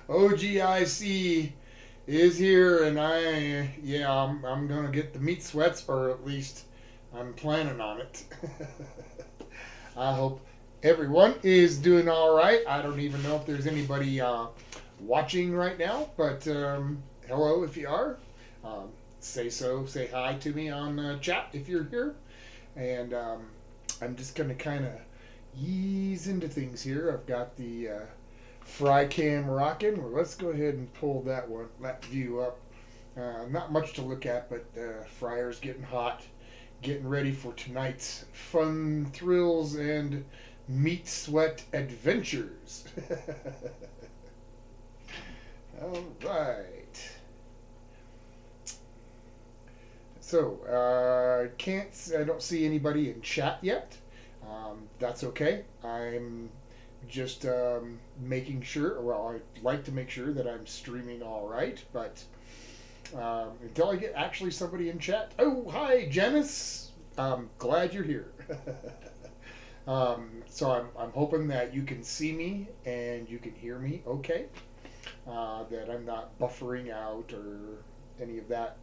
O.G.I.C is here, and I'm gonna get the meat sweats, or at least I'm planning on it. I hope everyone is doing all right. I don't even know if there's anybody watching right now, but hello if you are. Um, say hi to me on chat if you're here, and I'm just gonna kind of ease into things here. I've got the fry cam rocking. Well, let's go ahead and pull that view up. Not much to look at, but fryer's getting hot, getting ready for tonight's fun thrills and meat sweat adventures. All right. So I don't see anybody in chat yet. That's okay. I'm just making sure. Well, I like to make sure that I'm streaming all right, but until I get actually somebody in chat. Oh, hi, Janice. Glad you're here. So I'm hoping that you can see me and you can hear me okay. That I'm not buffering out or any of that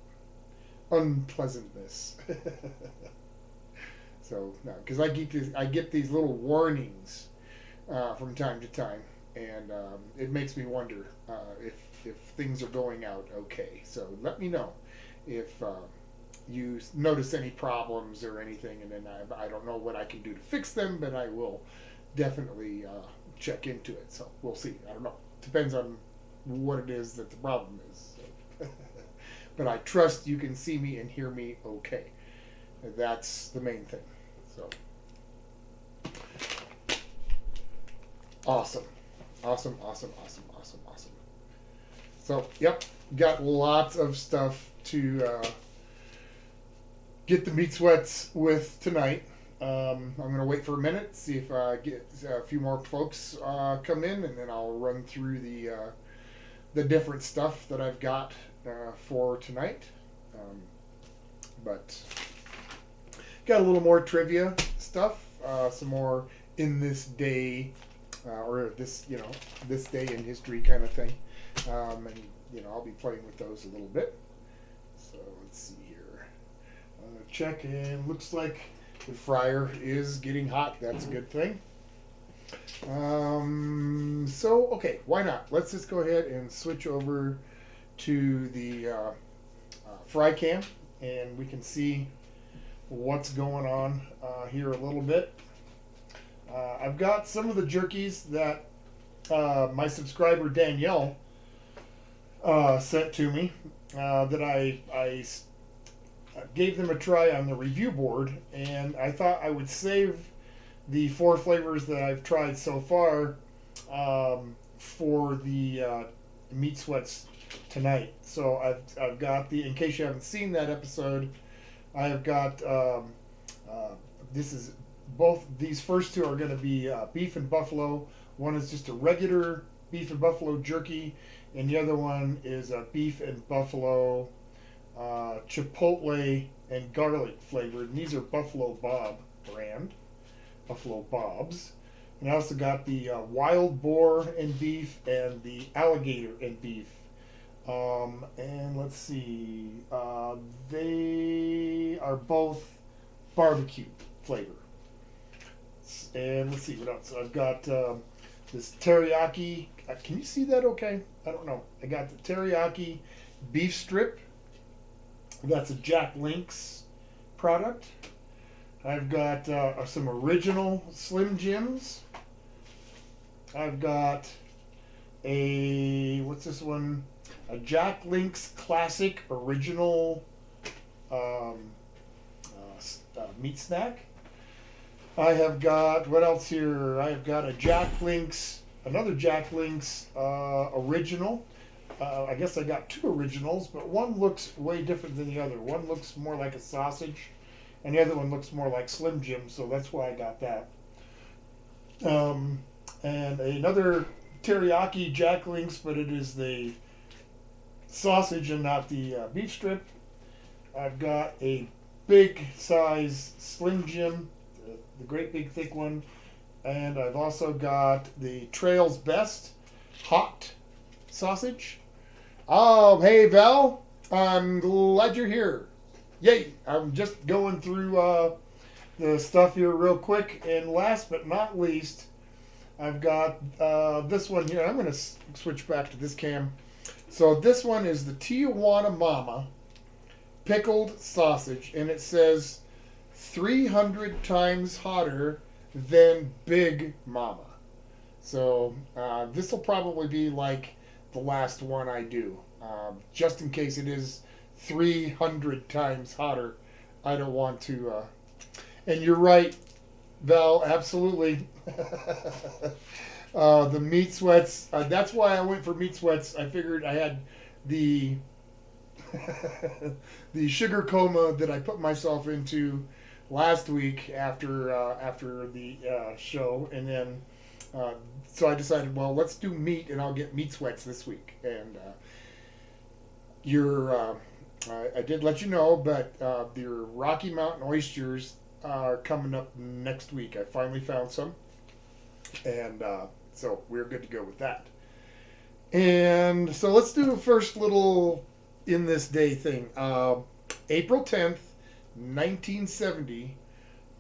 unpleasantness. So no, because I get these little warnings from time to time, and it makes me wonder if things are going out okay. So let me know if you notice any problems or anything, and then I don't know what I can do to fix them, but I will definitely check into it. So we'll see. I don't know. Depends on what it is that the problem is. So. But I trust you can see me and hear me okay. That's the main thing. So awesome. Awesome. So, yep, got lots of stuff to get the meat sweats with tonight. I'm going to wait for a minute, see if I get a few more folks come in, and then I'll run through the different stuff that I've got for tonight. But got a little more trivia stuff, some more in this day, or this day in history kind of thing. And I'll be playing with those a little bit. So let's see here. Check, and looks like the fryer is getting hot. That's a good thing. So okay, why not? Let's just go ahead and switch over to the fry cam, and we can see what's going on here a little bit. I've got some of the jerkies that my subscriber Danielle sent to me that I gave them a try on the review board, and I thought I would save the 4 flavors that I've tried so far for the meat sweats tonight. So I've got in case you haven't seen that episode, I have got these first 2 are going to be beef and buffalo. One is just a regular beef and buffalo jerky, and the other one is a beef and buffalo chipotle and garlic flavored. And these are Buffalo Bob brand, Buffalo Bob's. And I also got the wild boar and beef and the alligator and beef. And let's see, they are both barbecue flavor. And let's see what else. I've got this teriyaki. Can you see that okay? I don't know. I got the teriyaki beef strip. That's a Jack Link's product. I've got some original Slim Jims. I've got what's this one? A Jack Link's Classic Original meat snack. I have got, what else here? I have got another Jack Link's original. I guess I got 2 originals, but one looks way different than the other. One looks more like a sausage, and the other one looks more like Slim Jim, so that's why I got that. And another teriyaki Jack Link's, but it is the sausage and not the beef strip. I've got a big size Slim Jim, the great big thick one, and I've also got the Trail's Best hot sausage. Oh, hey, Val. I'm glad you're here. Yay. I'm just going through the stuff here real quick. And last but not least, I've got this one here. I'm going to switch back to this cam. So this one is the Tijuana Mama pickled sausage. And it says 300 times hotter than Big Mama. So this will probably be like the last one I do. Just in case it is 300 times hotter. I don't want to... and you're right, Val, absolutely. The meat sweats. That's why I went for meat sweats. I figured I had the the sugar coma that I put myself into last week after the show, and then so I decided, well, let's do meat, and I'll get meat sweats this week. And I did let you know, but your Rocky Mountain oysters are coming up next week. I finally found some, and so we're good to go with that. And so let's do the first little in this day thing. April 10th, 1970,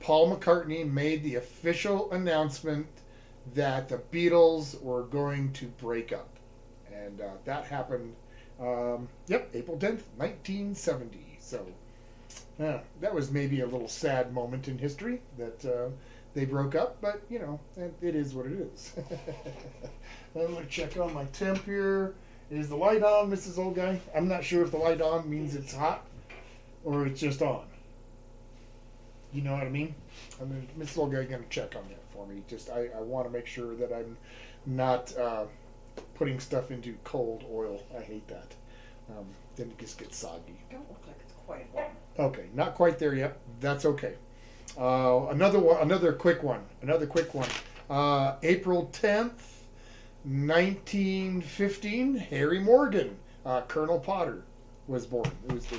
Paul McCartney made the official announcement that the Beatles were going to break up. And that happened, April 10th, 1970. So that was maybe a little sad moment in history that they broke up, but, you know, it is what it is. I'm going to check on my temp here. Is the light on, Mrs. Old Guy? I'm not sure if the light on means it's hot or it's just on. You know what I mean? Mrs. Old Guy going to check on that for me. Just I want to make sure that I'm not putting stuff into cold oil. I hate that. Then it just gets soggy. Don't look like it's quite warm. Okay, not quite there yet. That's okay. Another quick one. April 10th, 1915, Harry Morgan, Colonel Potter, was born.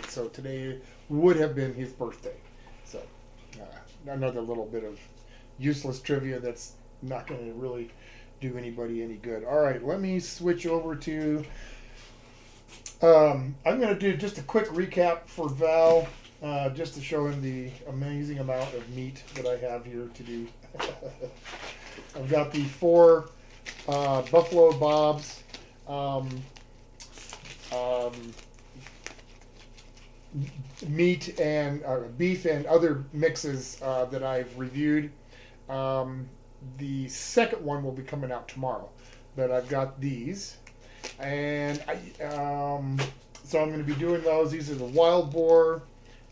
So today would have been his birthday. So another little bit of useless trivia that's not going to really do anybody any good. All right, let me switch over to... I'm going to do just a quick recap for Val, just to show him the amazing amount of meat that I have here to do. I've got the 4 Buffalo Bob's meat and beef and other mixes that I've reviewed. The second one will be coming out tomorrow, but I've got these, and so I'm going to be doing those. These are the wild boar,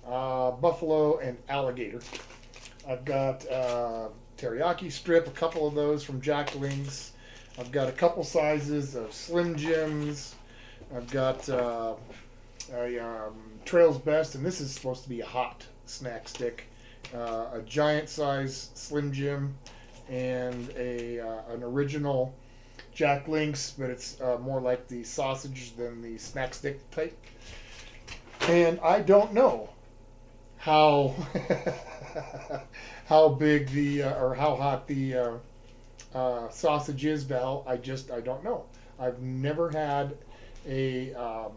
buffalo, and alligator. I've got teriyaki strip, a couple of those from Jack Link's. I've got a couple sizes of Slim Jims. I've got Trail's Best, and this is supposed to be a hot snack stick. A giant size Slim Jim, and an original Jack Link's, but it's more like the sausage than the snack stick type. And I don't know how how big or how hot the sausage is, Val. I don't know. I've never had a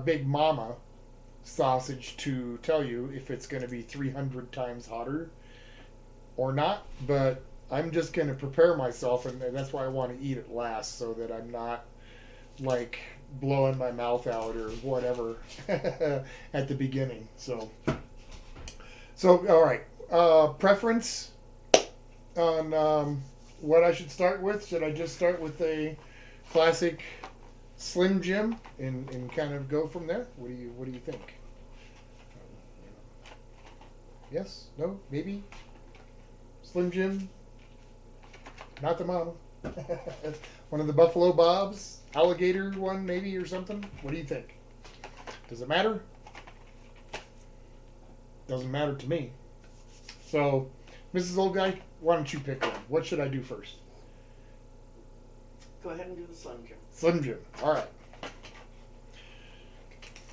Big Mama sausage to tell you if it's going to be 300 times hotter or not, but I'm just going to prepare myself, and that's why I want to eat it last, so that I'm not like blowing my mouth out or whatever at the beginning. So all right. Preference on what I should start with? Should I just start with a classic Slim Jim and kind of go from there? What do you think? Yes? No? Maybe? Slim Jim? Not the mama. One of the Buffalo Bob's? Alligator one maybe or something? What do you think? Does it matter? Doesn't matter to me. So, Mrs. Old Guy, why don't you pick one? What should I do first? Go ahead and do the Slim Jim. Slim Jim. All right.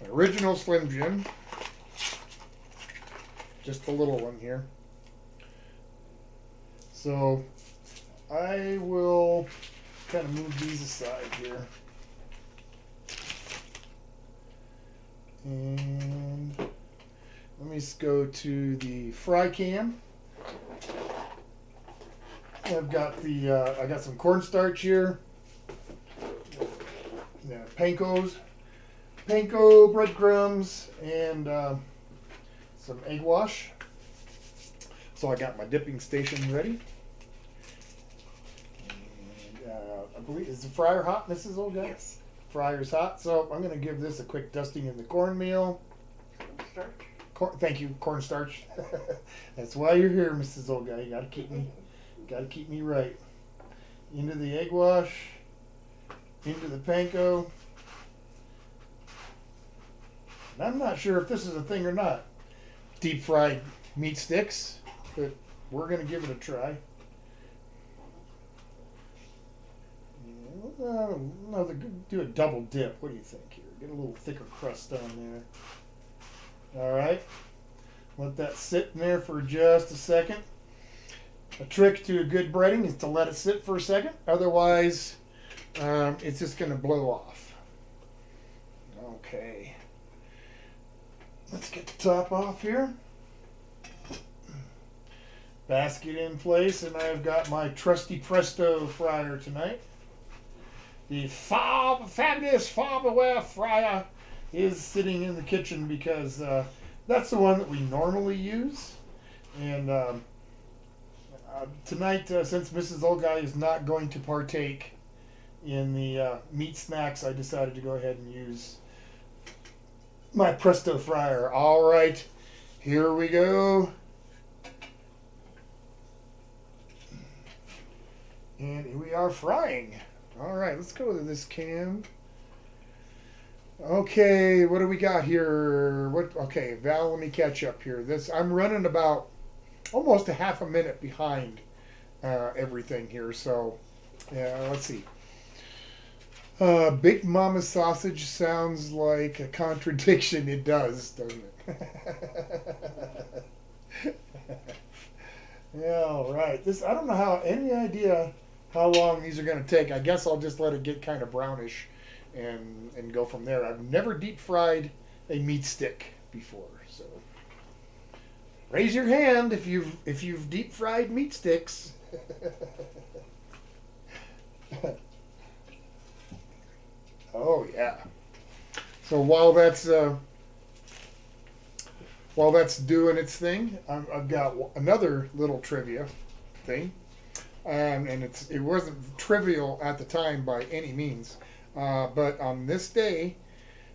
An original Slim Jim. Just the little one here. So I will kind of move these aside here. And let me just go to the fry cam. I've got I got some cornstarch here. Yeah, panko breadcrumbs, and some egg wash. So I got my dipping station ready. And, I believe, is the fryer hot, Mrs. O.G.I.C? Yes. Fryer's hot, so I'm going to give this a quick dusting in the cornmeal. Starch. Thank you, cornstarch. That's why you're here, Mrs. O.G.I.C. You gotta keep me right. Into the egg wash, into the panko. And I'm not sure if this is a thing or not. Deep fried meat sticks, but we're gonna give it a try. No, do a double dip. What do you think here? Get a little thicker crust on there. All right. Let that sit in there for just a second. A trick to a good breading is to let it sit for a second. Otherwise, it's just going to blow off. Okay. Let's get the top off here. Basket in place, and I've got my trusty Presto fryer tonight. The fabulous Farberware fryer is sitting in the kitchen because that's the one that we normally use. And tonight, since Mrs. O.G.I.C is not going to partake in the meat snacks, I decided to go ahead and use my Presto fryer. All right, here we go. And here we are frying. All right, let's go to this cam. Okay, what do we got here? Okay, Val, let me catch up here. I'm running about almost a half a minute behind everything here. So, yeah, let's see. Big Mama sausage sounds like a contradiction. It does, doesn't it? Yeah, all right. I don't know any idea how long these are going to take. I guess I'll just let it get kind of brownish and go from there. I've never deep fried a meat stick before, so raise your hand if you've deep fried meat sticks. Oh yeah. So while that's doing its thing, I've got another little trivia thing. And it wasn't trivial at the time by any means. But on this day,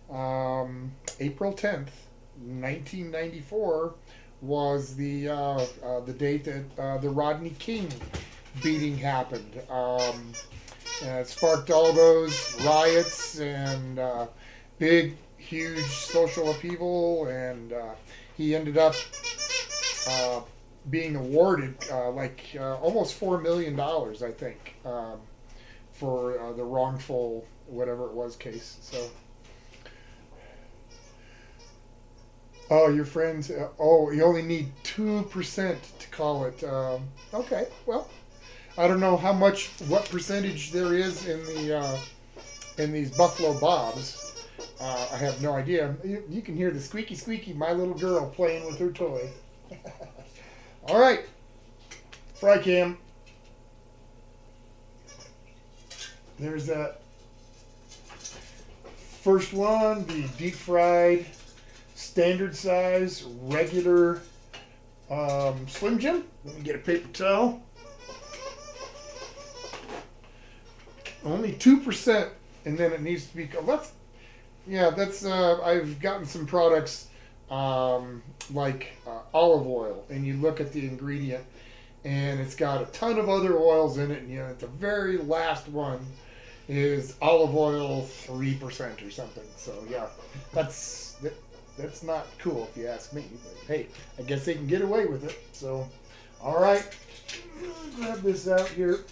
April 10th, 1994, was the date that the Rodney King beating happened. It sparked all those riots and big, huge social upheaval, and he ended up being awarded almost $4 million, I think, for the wrongful whatever it was case. So, oh, your friends. You only need 2% to call it. Okay, well, I don't know what percentage there is in these Buffalo Bobs. I have no idea. You can hear the squeaky squeaky, my little girl playing with her toy. All right, fry cam. There's that first one, the deep fried, standard size, regular Slim Jim. Let me get a paper towel. Only 2%, and then it needs to be. I've gotten some products like olive oil, and you look at the ingredient, and it's got a ton of other oils in it, and the very last one is olive oil 3% or something. So yeah, that's not cool if you ask me. But hey, I guess they can get away with it. So, all right, grab this out here.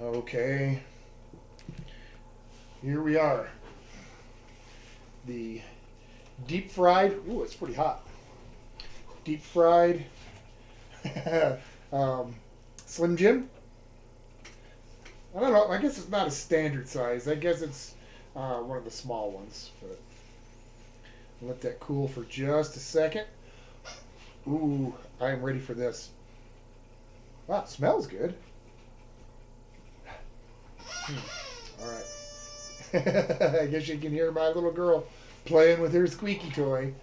Okay, here we are. The deep fried. Ooh, it's pretty hot. Deep fried Slim Jim. I don't know. I guess it's not a standard size. I guess it's one of the small ones. But let that cool for just a second. Ooh, I am ready for this. Wow, it smells good. All right. I guess you can hear my little girl playing with her squeaky toy.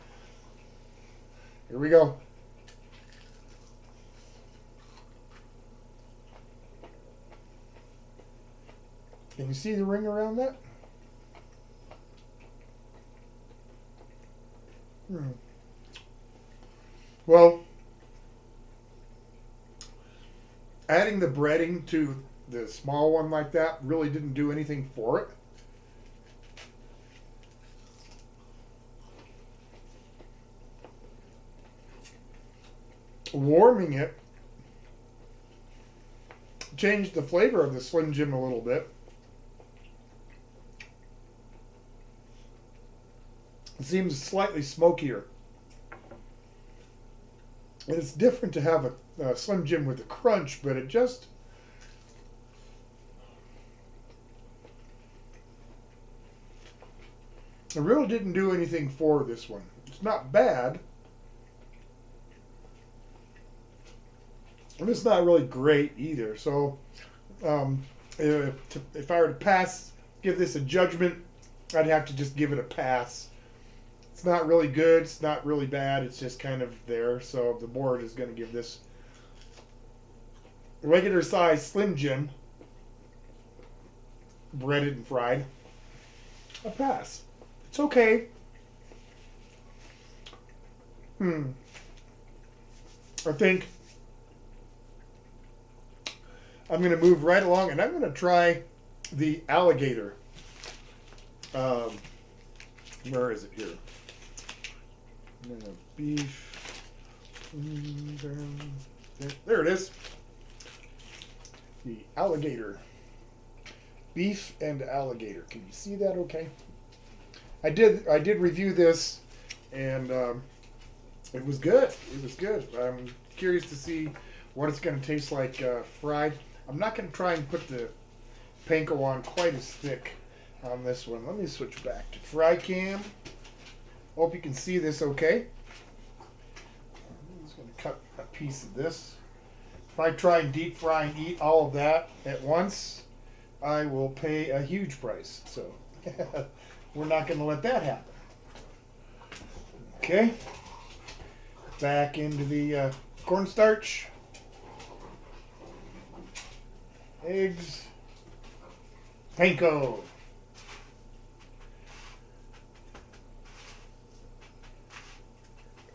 Here we go. Can you see the ring around that? Well, adding the breading to the small one like that really didn't do anything for it. Warming it changed the flavor of the Slim Jim a little bit. It seems slightly smokier. And it's different to have a Slim Jim with a crunch, but it really didn't do anything for this one. It's not bad. And it's not really great either. So if I were to give this a judgment, I'd have to just give it a pass. It's not really good. It's not really bad. It's just kind of there. So the board is going to give this regular size Slim Jim, breaded and fried, a pass. It's okay. I think I'm going to move right along, and I'm going to try the alligator. Where is it here? Beef. There it is. The alligator. Beef and alligator. Can you see that okay? I did review this, and it was good. It was good. I'm curious to see what it's going to taste like fried. I'm not going to try and put the panko on quite as thick on this one. Let me switch back to fry cam. Hope you can see this okay. I'm just going to cut a piece of this. If I try and deep fry and eat all of that at once, I will pay a huge price. So we're not going to let that happen. Okay. Back into the cornstarch. Eggs. Panko.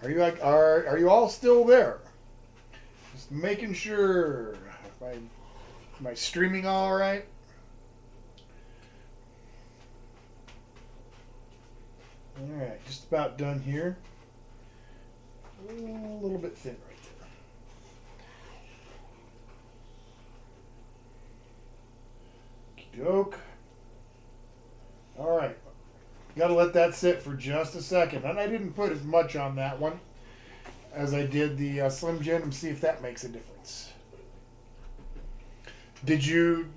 Are you all still there? Just making sure. Am I streaming all right? All right, just about done here. A little bit thin right there. Okey-doke. All right. Got to let that sit for just a second. And I didn't put as much on that one as I did the Slim Jim, and see if that makes a difference.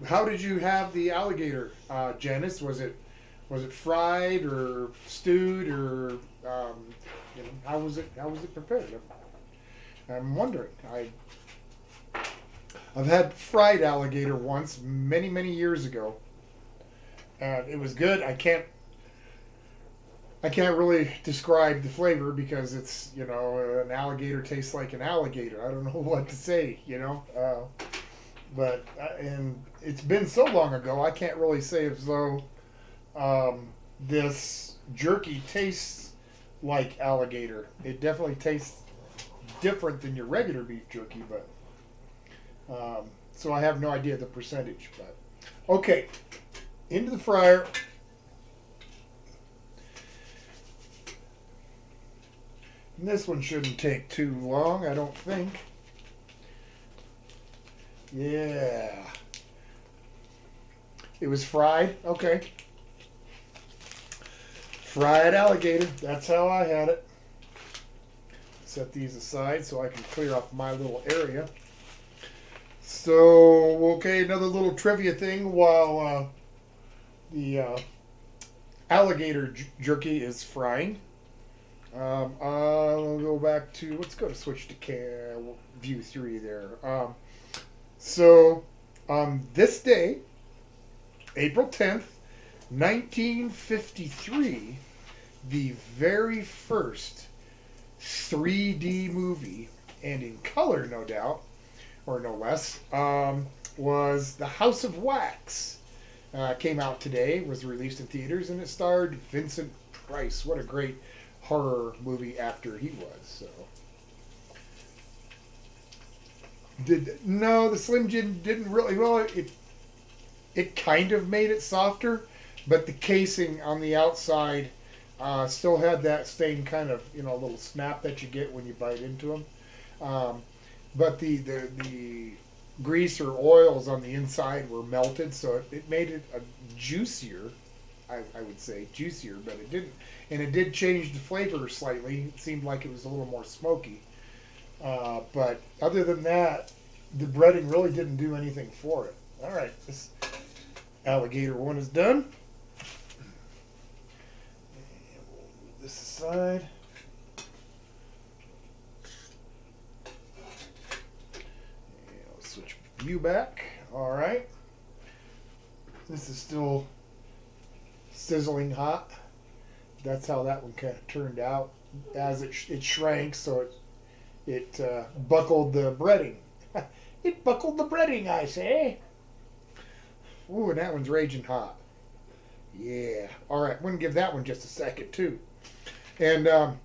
How did you have the alligator, Janice? Was it fried or stewed, or how was it prepared? I'm wondering. I've had fried alligator once many years ago, and it was good. I can't really describe the flavor because it's, an alligator tastes like an alligator. I don't know what to say, but and it's been so long ago, I can't really say as though this jerky tastes like alligator. It definitely tastes different than your regular beef jerky, but so I have no idea the percentage. But okay, into the fryer. And this one shouldn't take too long, I don't think. Yeah. It was fried. Okay. Fried alligator. That's how I had it. Set these aside so I can clear off my little area. So, okay, another little trivia thing while the alligator jerky is frying. I'll go back to, let's go to switch to view 3 there. So, on this day, April 10th, 1953, the very first 3D movie, and in color, no doubt, or no less, was The House of Wax. Came out today, was released in theaters, and it starred Vincent Price. What a great horror movie actor he was. So, the Slim Jim didn't really. Well, it kind of made it softer, but the casing on the outside still had that same kind of little snap that you get when you bite into them. But the grease or oils on the inside were melted, so it made it a juicier. I would say juicier, but it didn't, and it did change the flavor slightly. It seemed like it was a little more smoky. But other than that, the breading really didn't do anything for it. All right, this alligator one is done. And we'll move this aside. And I'll switch view back. All right. This is still sizzling hot. That's how that one kind of turned out. As it shrank, so it buckled the breading. It buckled the breading, I say. Ooh, and that one's raging hot. Yeah. All right, I'm going to give that one just a second, too. And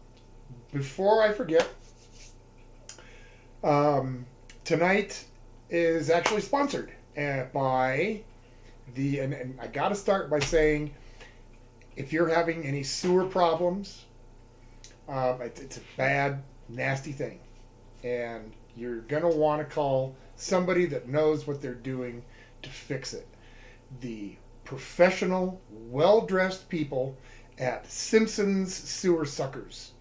before I forget, tonight is actually sponsored by and I got to start by saying, if you're having any sewer problems, it's a bad, nasty thing. And you're going to want to call somebody that knows what they're doing to fix it. The professional, well-dressed people at Simpson's Sewer Suckers.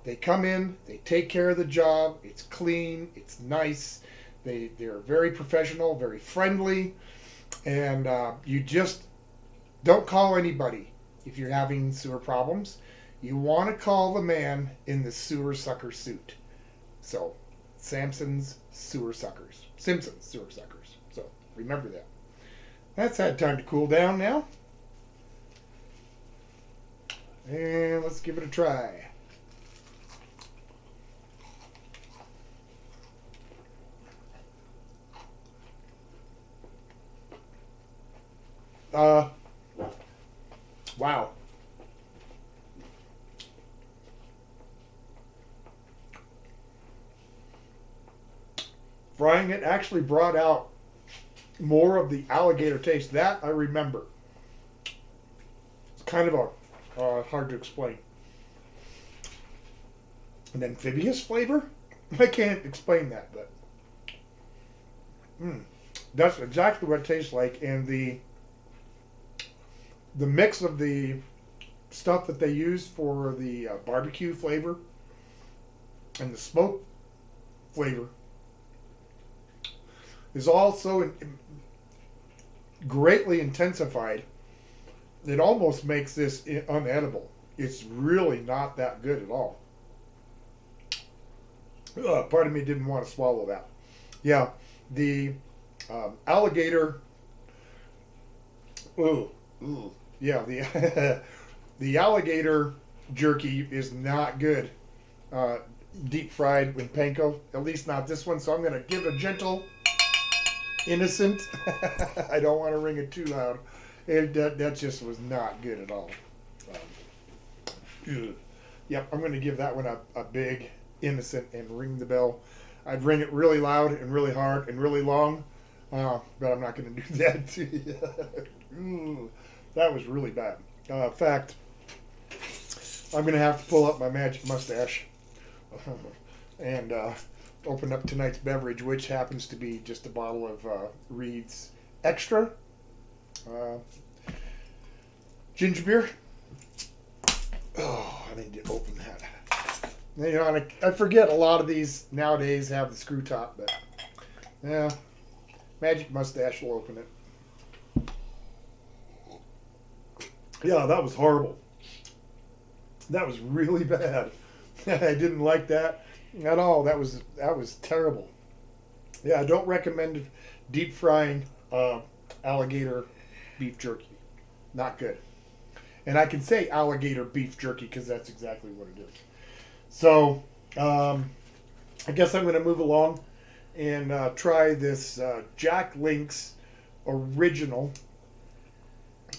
They come in, they take care of the job. It's clean, it's nice. They're very professional, very friendly. And you just don't call anybody if you're having sewer problems. You want to call the man in the sewer sucker suit. So, Simpson's Sewer Suckers. So, remember that. That's had time to cool down now. And let's give it a try. Wow. Frying it actually brought out more of the alligator taste. That I remember. It's kind of hard to explain. An amphibious flavor? I can't explain that, but that's exactly what it tastes like. And the mix of the stuff that they use for the barbecue flavor and the smoke flavor is also greatly intensified. It almost makes this unedible. It's really not that good at all. Part of me didn't want to swallow that. Yeah, the alligator. Yeah, the alligator jerky is not good. Deep fried with panko, at least not this one. So I'm going to give it a gentle, innocent. I don't want to ring it too loud. That just was not good at all. Yep, I'm going to give that one a big, innocent, and ring the bell. I'd ring it really loud and really hard and really long, but I'm not going to do that to you. That was really bad. In fact, I'm going to have to pull up my magic mustache and open up tonight's beverage, which happens to be just a bottle of Reed's Extra ginger beer. Oh, I need to open that. You know, I forget a lot of these nowadays have the screw top, but yeah, magic mustache will open it. Yeah, that was horrible. That was really bad. I didn't like that at all. That was terrible. Yeah, I don't recommend deep frying alligator beef jerky. Not good. And I can say alligator beef jerky because that's exactly what it is. So I guess I'm going to move along and try this Jack Link's original.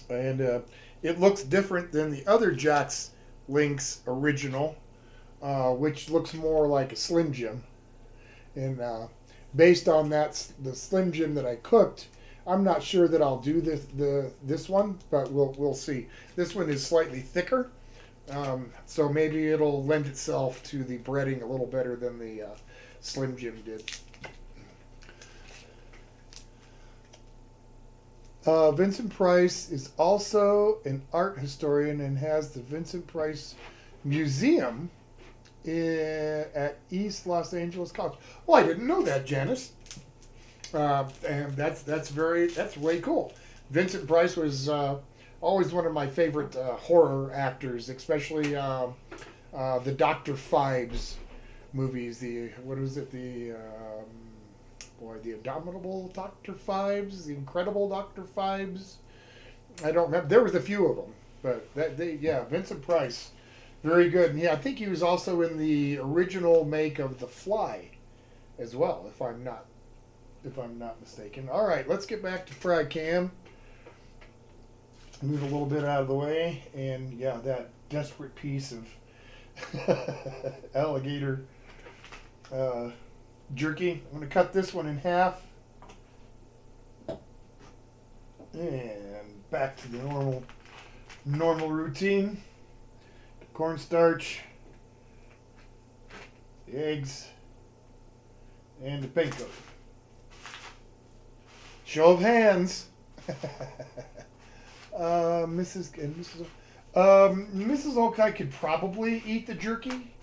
And it looks different than the other Jack's Link's original, which looks more like a Slim Jim. And based on the Slim Jim that I cooked, I'm not sure that I'll do this one, but we'll see. This one is slightly thicker, so maybe it'll lend itself to the breading a little better than the Slim Jim did. Vincent Price is also an art historian and has the Vincent Price Museum at East Los Angeles College. Oh, I didn't know that, Janice. And that's way cool. Vincent Price was always one of my favorite horror actors, especially the Dr. Phibes movies. The Indomitable Dr. Phibes, the Incredible Dr. Phibes. I don't remember. There was a few of them, but Vincent Price, very good. And yeah, I think he was also in the original make of The Fly, as well, if I'm not mistaken. All right, let's get back to Fry Cam. Move a little bit out of the way, and yeah, that desperate piece of alligator jerky. I'm going to cut this one in half, and back to the normal routine. The cornstarch, the eggs, and the panko. Show of hands. Mrs. O.G.I could probably eat the jerky.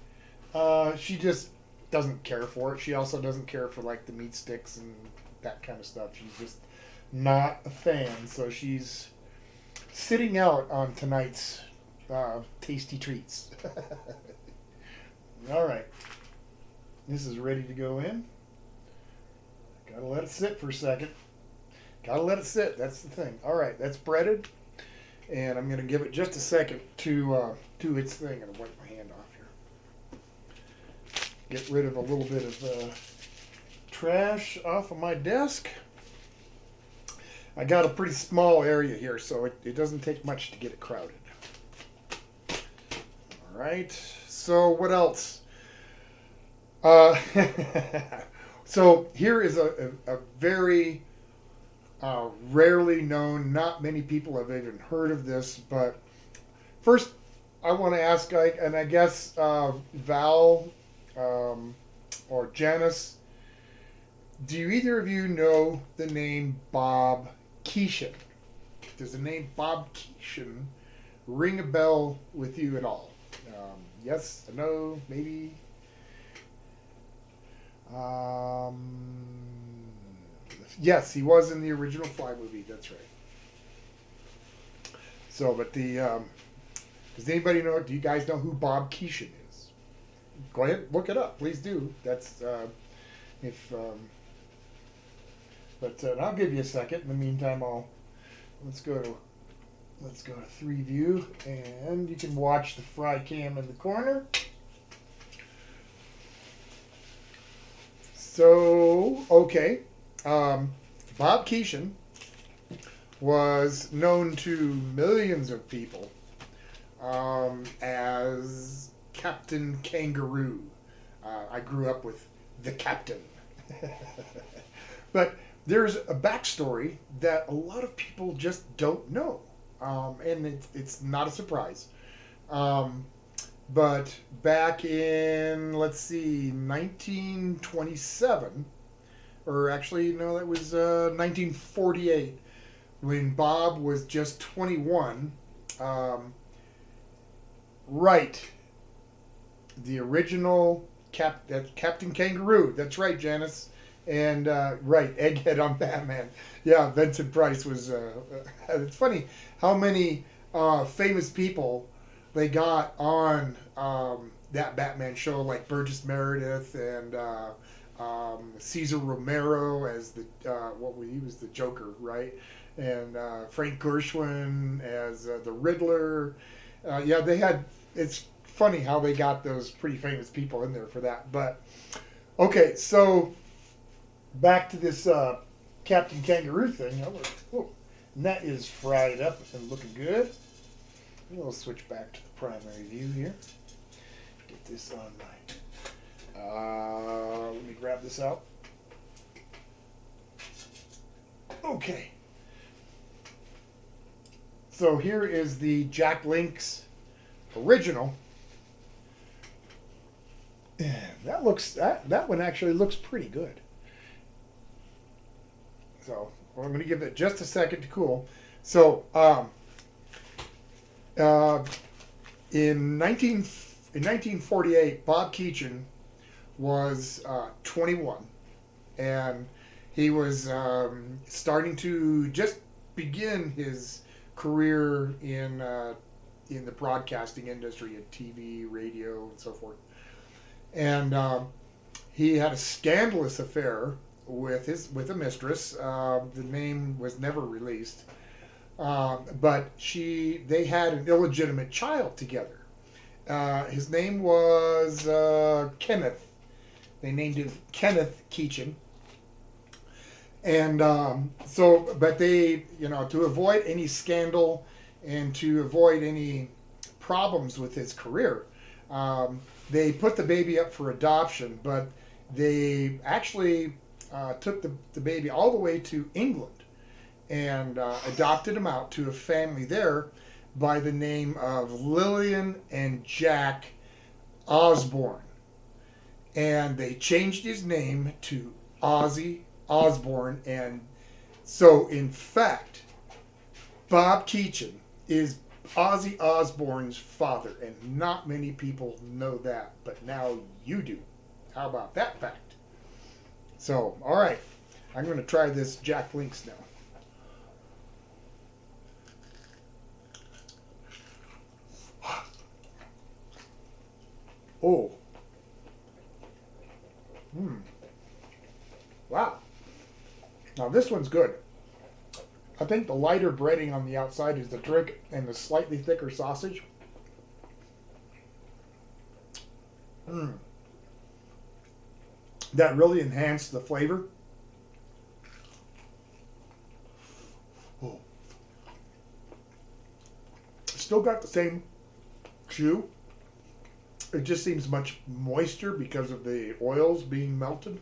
She just doesn't care for it. She also doesn't care for like the meat sticks and that kind of stuff. She's just not a fan. So she's sitting out on tonight's tasty treats. All right. This is ready to go in. Gotta let it sit for a second. Gotta let it sit. That's the thing. All right, that's breaded, and I'm gonna give it just a second to its thing. I'm gonna wipe my hand off here. Get rid of a little bit of trash off of my desk. I got a pretty small area here, so it doesn't take much to get it crowded. All right. So what else? So here is a very rarely known, not many people have even heard of this, but first I want to ask, and I guess Val or Janice, do either of you know the name Bob Keeshan? Does the name Bob Keeshan ring a bell with you at all? Yes, no, maybe? Yes, he was in the original Fly movie. That's right. So, but does anybody know? Do you guys know who Bob Keeshan is? Go ahead, look it up. Please do. That's but I'll give you a second. In the meantime, let's go to 3View, and you can watch the Fry Cam in the corner. So, okay. Bob Keeshan was known to millions of people as Captain Kangaroo. I grew up with the Captain. But there's a backstory that a lot of people just don't know. And it's not a surprise. But back in, 1927, or actually, no, that was 1948, when Bob was just 21. Right. The original Captain Kangaroo. That's right, Janice. And, right, Egghead on Batman. Yeah, Vincent Price was... it's funny how many famous people they got on that Batman show, like Burgess Meredith and Cesar Romero as the he was the Joker, right? And Frank Gershwin as the Riddler. Yeah, they had. It's funny how they got those pretty famous people in there for that. But okay, so back to this Captain Kangaroo thing. Oh, and that is fried up and looking good. We'll switch back to the primary view here. Get this on my. Let me grab this out. Okay. So here is the Jack Link's original. And that one actually looks pretty good. So I'm going to give it just a second to cool. So in 1948, Bob Keachin was 21, and he was starting to just begin his career in the broadcasting industry, at TV, radio, and so forth. And he had a scandalous affair with a mistress. The name was never released, but they had an illegitimate child together. His name was Kenneth. They named him Kenneth Keachin. And but they, to avoid any scandal and to avoid any problems with his career, they put the baby up for adoption, but they actually took the baby all the way to England and adopted him out to a family there by the name of Lillian and Jack Osborne. And they changed his name to Ozzy Osbourne. And so, in fact, Bob Keachin is Ozzy Osbourne's father, and not many people know that, but now you do. How about that fact? So, all right, I'm going to try this Jack Link's now. Oh. Wow. Now this one's good. I think the lighter breading on the outside is the trick, and the slightly thicker sausage. That really enhanced the flavor. Oh. Still got the same chew. It just seems much moister because of the oils being melted.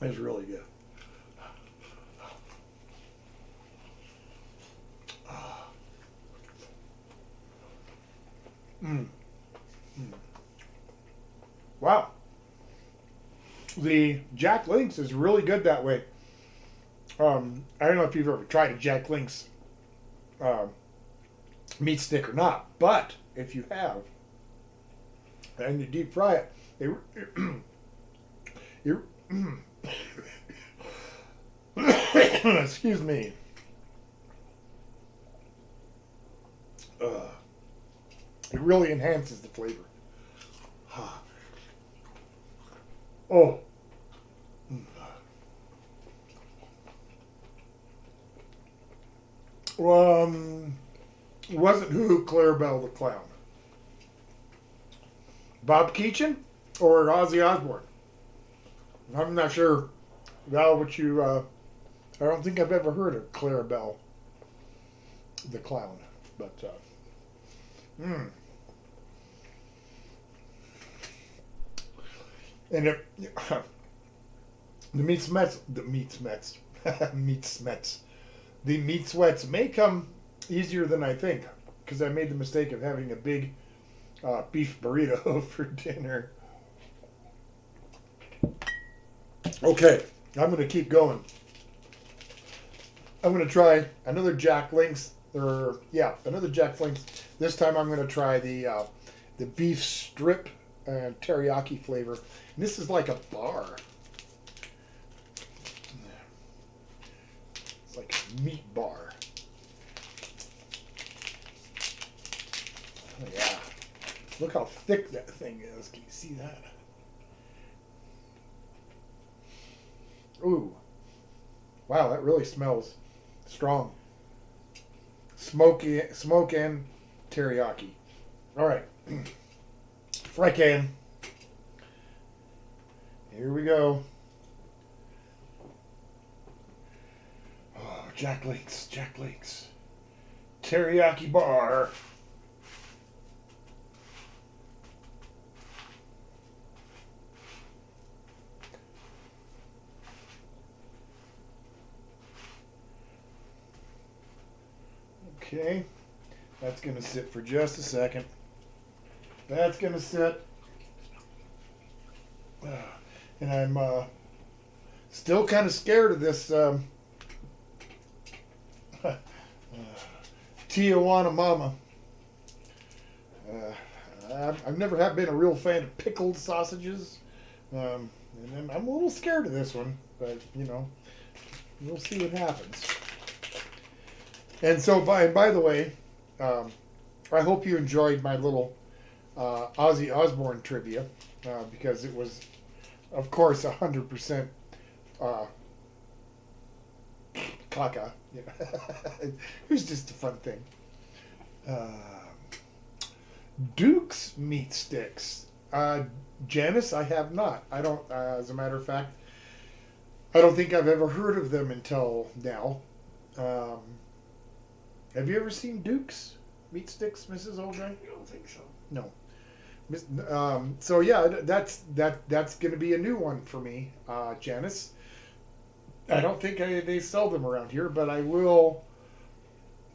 It's really good. Wow. The Jack Link's is really good that way. I don't know if you've ever tried a Jack Link's meat stick or not, but if you have, and you deep fry it, excuse me. It really enhances the flavor. Oh. Wasn't who Clarabelle the Clown? Bob Keachin or Ozzy Osbourne? I'm not sure, Val, what you... I don't think I've ever heard of Clarabelle the Clown, but... And it, the meat sweats may come easier than I think, because I made the mistake of having a big beef burrito for dinner. Okay, I'm going to keep going. I'm going to try another Jack Link's, another Jack Link's. This time I'm going to try the beef strip and teriyaki flavor. And this is like a bar. meat bar. Oh, yeah. Look how thick that thing is. Can you see that? Ooh. Wow, that really smells strong. Smoke and teriyaki. All right. Fry can. Here we go. Oh, Jack Link's. Teriyaki bar. Okay, that's going to sit for just a second. That's going to sit. And I'm still kind of scared of this Tijuana Mama. I've never been a real fan of pickled sausages. And I'm a little scared of this one. But, you know, we'll see what happens. And so, by the way, I hope you enjoyed my little Ozzy Osbourne trivia because it was, of course, 100% caca. Yeah. It was just a fun thing. Duke's meat sticks. Janice, I have not. I don't. As a matter of fact, I don't think I've ever heard of them until now. Have you ever seen Duke's meat sticks, Mrs. O.G.I.C? I don't think so. No. So yeah, that's going to be a new one for me, Janice. I don't think they sell them around here, but I will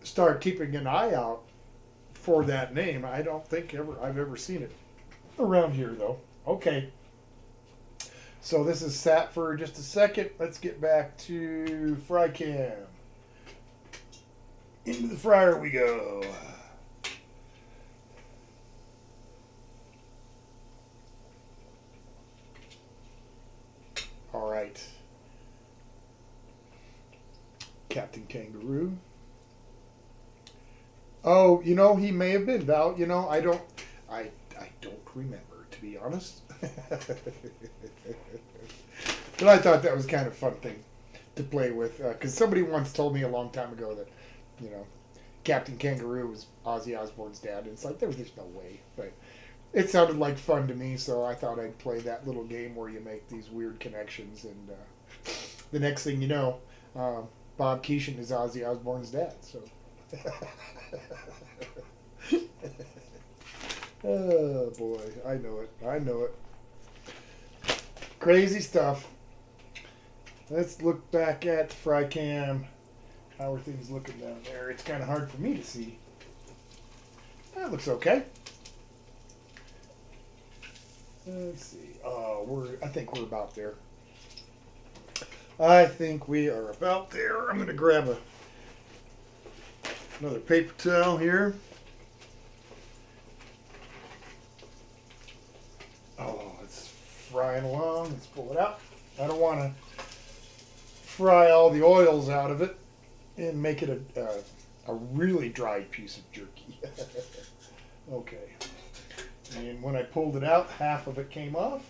start keeping an eye out for that name. I don't think I've ever seen it around here though. Okay. So this is sat for just a second. Let's get back to fry cam. Into the fryer we go. All right. Captain Kangaroo. Oh, you know, he may have been Val. You know, I don't remember, to be honest. But I thought that was kind of a fun thing to play with because somebody once told me a long time ago that, you know, Captain Kangaroo was Ozzy Osbourne's dad. And it's like, there's no way. But it sounded like fun to me, so I thought I'd play that little game where you make these weird connections. And the next thing you know, Bob Keeshan is Ozzy Osbourne's dad. So, oh boy, I know it. Crazy stuff. Let's look back at the fry cam. How are things looking down there? It's kind of hard for me to see. That looks okay. Let's see. I think we're about there. I think we are about there. I'm going to grab another paper towel here. Oh, it's frying along. Let's pull it out. I don't want to fry all the oils out of it and make it a really dried piece of jerky. Okay. And when I pulled it out, half of it came off.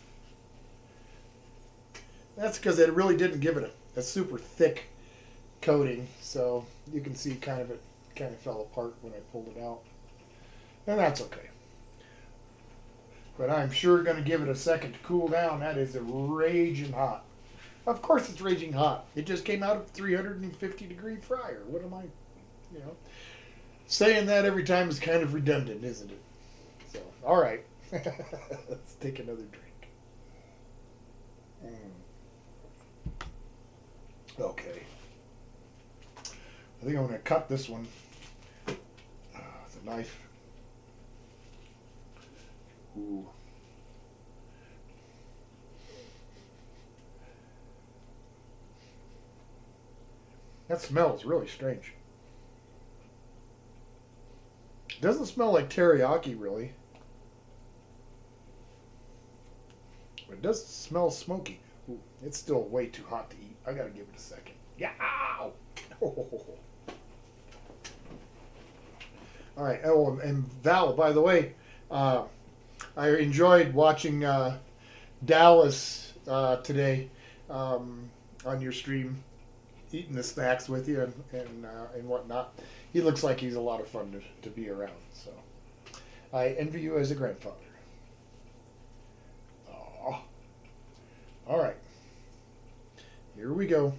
That's because it really didn't give it a super thick coating, so you can see it kind of fell apart when I pulled it out. And that's okay. But I'm sure going to give it a second to cool down. That is raging hot. Of course it's raging hot. It just came out of 350 degree fryer. What am I, saying that every time is kind of redundant, isn't it? So, all right. Let's take another drink. Okay. I think I'm going to cut this one with a knife. Ooh. That smells really strange. It doesn't smell like teriyaki, really. But it does smell smoky. Ooh, it's still way too hot to eat. I gotta give it a second. Yeah! All right. Oh, and Val, by the way, I enjoyed watching Dallas today on your stream, eating the snacks with you and whatnot. He looks like he's a lot of fun to be around. So I envy you as a grandfather. Aw. All right. Here we go.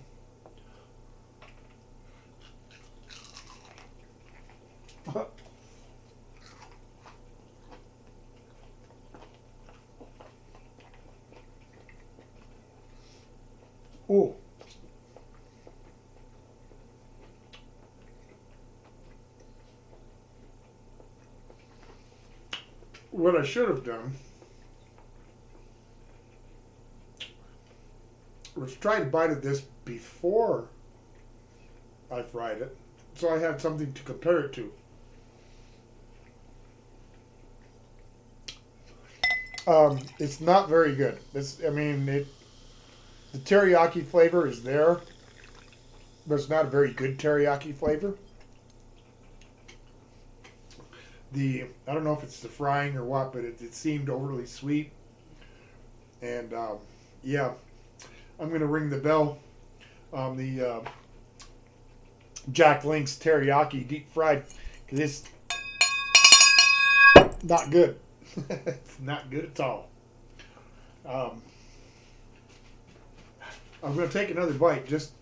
Oh. What I should have done was try to bite of this before I fried it, so I had something to compare it to. It's not very good. The teriyaki flavor is there, but it's not a very good teriyaki flavor. I don't know if it's the frying or what, but it seemed overly sweet. And yeah, I'm gonna ring the bell on the Jack Link's teriyaki deep fried because it's not good. It's not good at all. I'm gonna take another bite. Just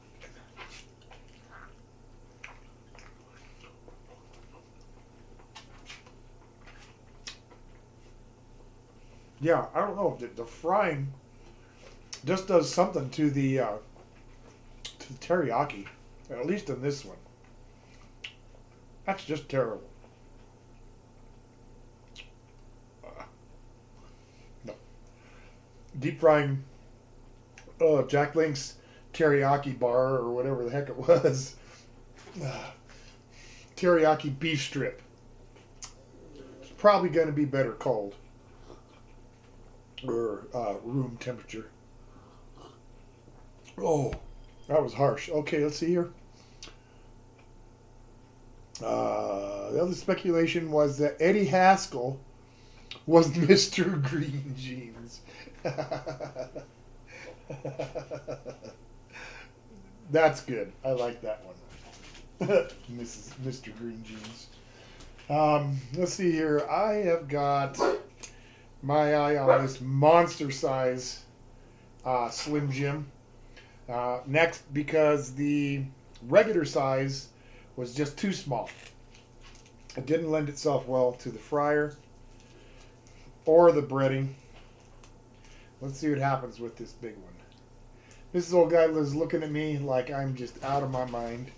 yeah, I don't know. The frying just does something to the teriyaki, at least in this one. That's just terrible. No. Deep frying Jack Link's teriyaki bar or whatever the heck it was. Teriyaki beef strip. It's probably going to be better cold. Or room temperature. Oh, that was harsh. Okay, let's see here. The other speculation was that Eddie Haskell was Mr. Green Jeans. That's good. I like that one. Mr. Green Jeans. Let's see here. I have got my eye on this monster size Slim Jim. Next, because the regular size was just too small. It didn't lend itself well to the fryer or the breading. Let's see what happens with this big one. This old guy was looking at me like I'm just out of my mind.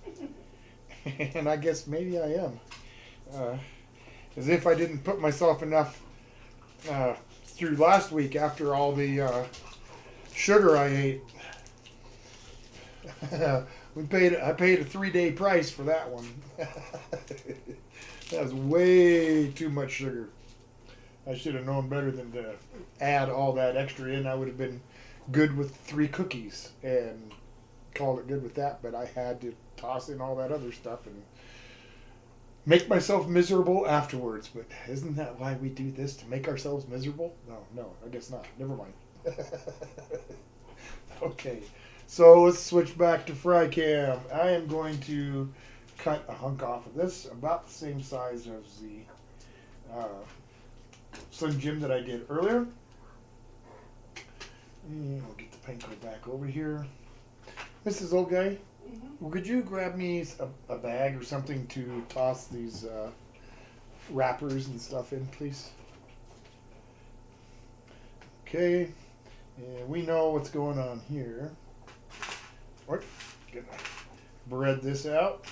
And I guess maybe I am. As if I didn't put myself enough through last week after all the sugar I ate. I paid a 3-day price for that one. That was way too much sugar. I should have known better than to add all that extra in. I would have been good with 3 cookies and called it good with that. But I had to toss in all that other stuff and make myself miserable afterwards. But isn't that why we do this? To make ourselves miserable? No, I guess not. Never mind. Okay, so let's switch back to fry cam. I am going to cut a hunk off of this, about the same size as the Slim Jim that I did earlier. And I'll get the panko back over here. Mrs. Old Guy, could you grab me a bag or something to toss these wrappers and stuff in, please? Okay, and we know what's going on here. All right, gonna bread this out.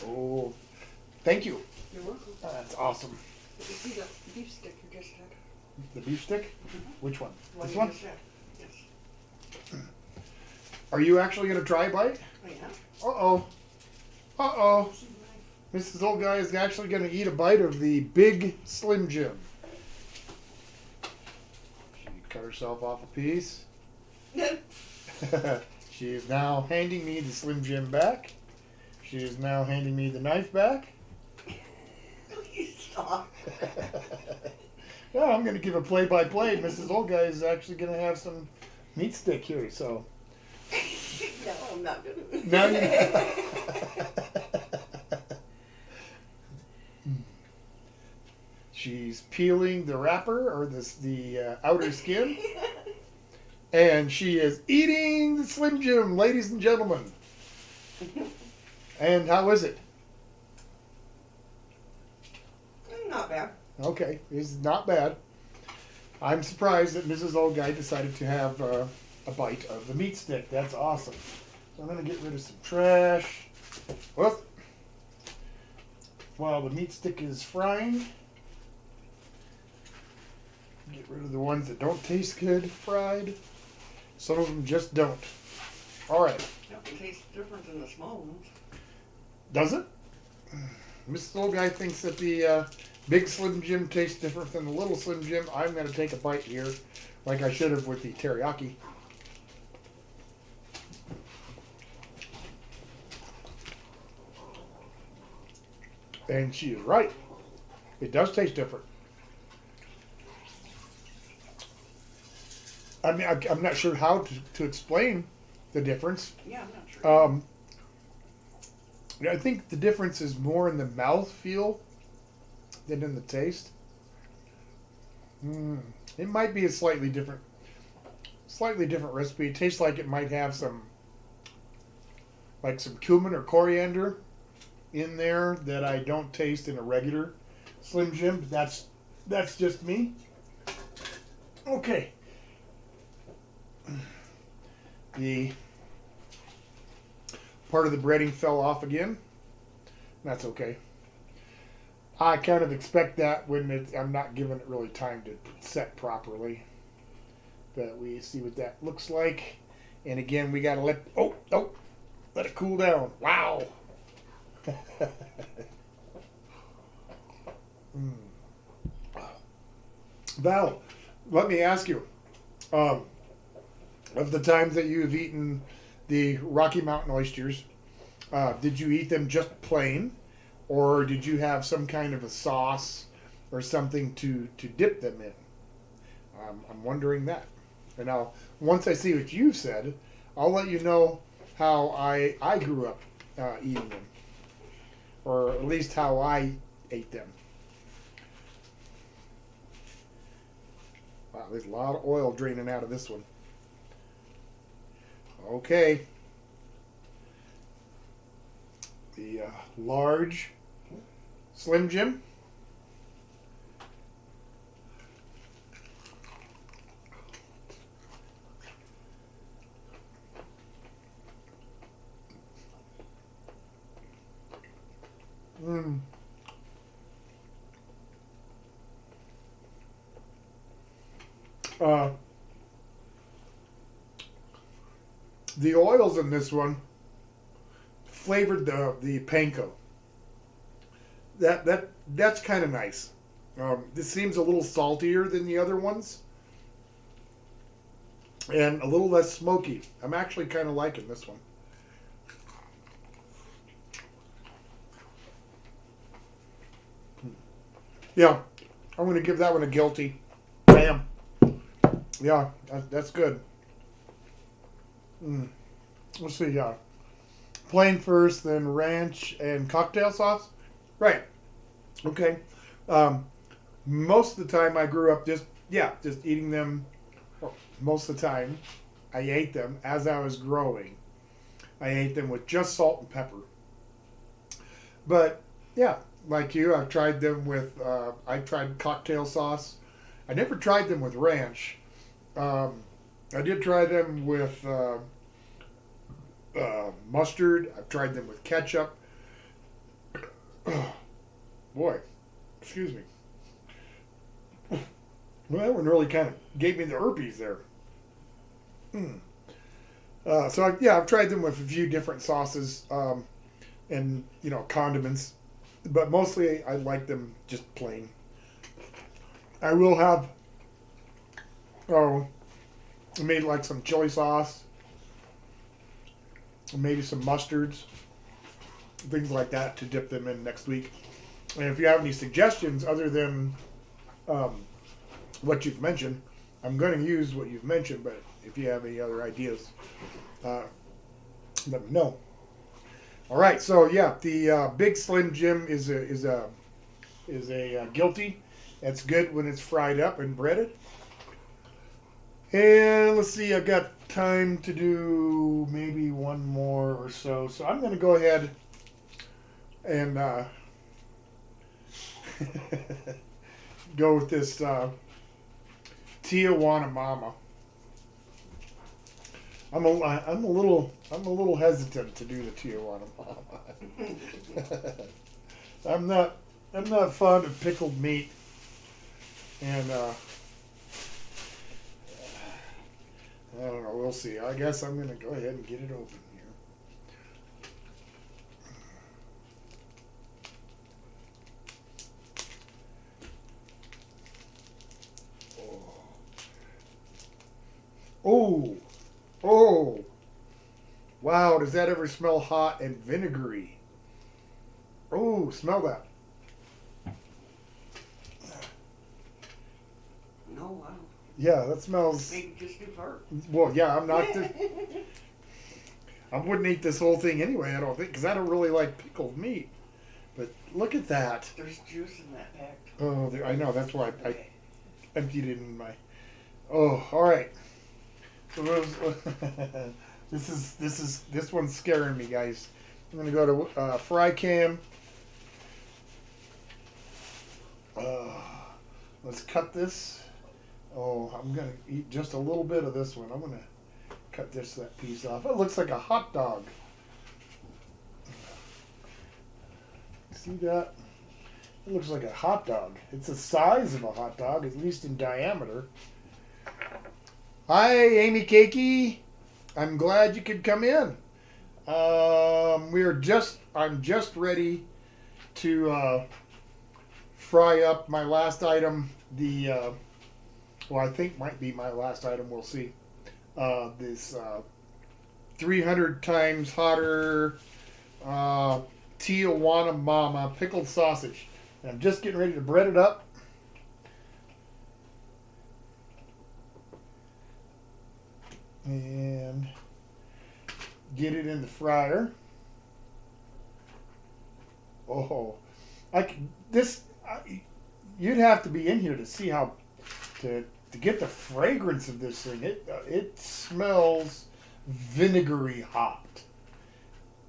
Oh, thank you. You're welcome. That's awesome. Did you see the beef stick you just had? The beef stick? Which one? What This you one? just had. Yes. Are you actually going to try a bite? Oh, yeah. Uh-oh. Uh-oh. See Mrs. Old Guy is actually going to eat a bite of the big Slim Jim. cut herself off a piece. She is now handing me the Slim Jim back. She is now handing me the knife back. Stop. Yeah, I'm going to give a play-by-play. Mrs. O.G.I.C is actually going to have some meat stick here, so. No, I'm not gonna. Now you. She's peeling the wrapper or the outer skin, and she is eating the Slim Jim, ladies and gentlemen. And how is it? Not bad. Okay, it's not bad. I'm surprised that Mrs. O.G.I.C decided to have a bite of the meat stick. That's awesome. So I'm going to get rid of some trash. Whoop. While the meat stick is frying, get rid of the ones that don't taste good fried. Some of them just don't. All right. That one tastes different than the small ones. Does it? Mrs. O.G.I.C thinks that the big Slim Jim tastes different than the little Slim Jim. I'm going to take a bite here, like I should have with the teriyaki. And she is right. It does taste different. I mean, I'm not sure how to explain the difference. Yeah, I'm not sure. I think the difference is more in the mouth feel than in the taste. It might be a slightly different recipe. It tastes like it might have some cumin or coriander in there that I don't taste in a regular Slim Jim. But that's just me. Okay. The part of the breading fell off again. That's okay. I kind of expect that when I'm not giving it really time to set properly. But we see what that looks like. And again, we got to let it cool down. Wow. Val, let me ask you, of the times that you've eaten the Rocky Mountain oysters, did you eat them just plain, or did you have some kind of a sauce or something to dip them in? I'm wondering that. And now, once I see what you've said, I'll let you know how I grew up eating them, or at least how I ate them. Wow, there's a lot of oil draining out of this one. Okay. The large Slim Jim. The oils in this one flavored the panko. That's kind of nice. This seems a little saltier than the other ones, and a little less smoky. I'm actually kind of liking this one. Yeah, I'm going to give that one a guilty. Bam. Yeah, that's good. Let's see. Plain first, then ranch and cocktail sauce. Right. Okay. Most of the time I grew up just eating them. Well, most of the time I ate them as I was growing. I ate them with just salt and pepper. But yeah, like you, I've tried them with. I tried cocktail sauce. I never tried them with ranch. I did try them with mustard. I've tried them with ketchup. Boy, excuse me. Well, that one really kind of gave me the herpes there. So I've tried them with a few different sauces and condiments, but mostly I like them just plain. I will have Oh, I made like some chili sauce, and maybe some mustards, things like that to dip them in next week. And if you have any suggestions other than what you've mentioned, I'm going to use what you've mentioned. But if you have any other ideas, let me know. All right, so yeah, the Big Slim Jim is a guilty. That's good when it's fried up and breaded. And let's see, I've got time to do maybe one more or so. So I'm going to go ahead and go with this Tijuana Mama. I'm a little hesitant to do the Tijuana Mama. I'm not fond of pickled meat, and I don't know. We'll see. I guess I'm gonna go ahead and get it open here. Oh, oh, wow! Does that ever smell hot and vinegary? Oh, smell that. No, wow. Yeah, that smells. Maybe just too hurt. Well, yeah, I'm not. I wouldn't eat this whole thing anyway. I don't think because I don't really like pickled meat. But look at that. There's juice in that pack. Oh, I know. That's why I emptied it in my. Oh, all right. So this one's scaring me, guys. I'm gonna go to fry cam. Let's cut this. Oh, I'm gonna eat just a little bit of this one. I'm gonna cut that piece off. It looks like a hot dog. See that? It looks like a hot dog. It's the size of a hot dog, at least in diameter. Hi, Amy Cakey. I'm glad you could come in. I'm just ready to fry up my last item. I think might be my last item. We'll see. This 300 times hotter Tijuana Mama pickled sausage. And I'm just getting ready to bread it up. And get it in the fryer. Oh, you'd have to be in here to see how to get the fragrance of this thing. It smells vinegary hot.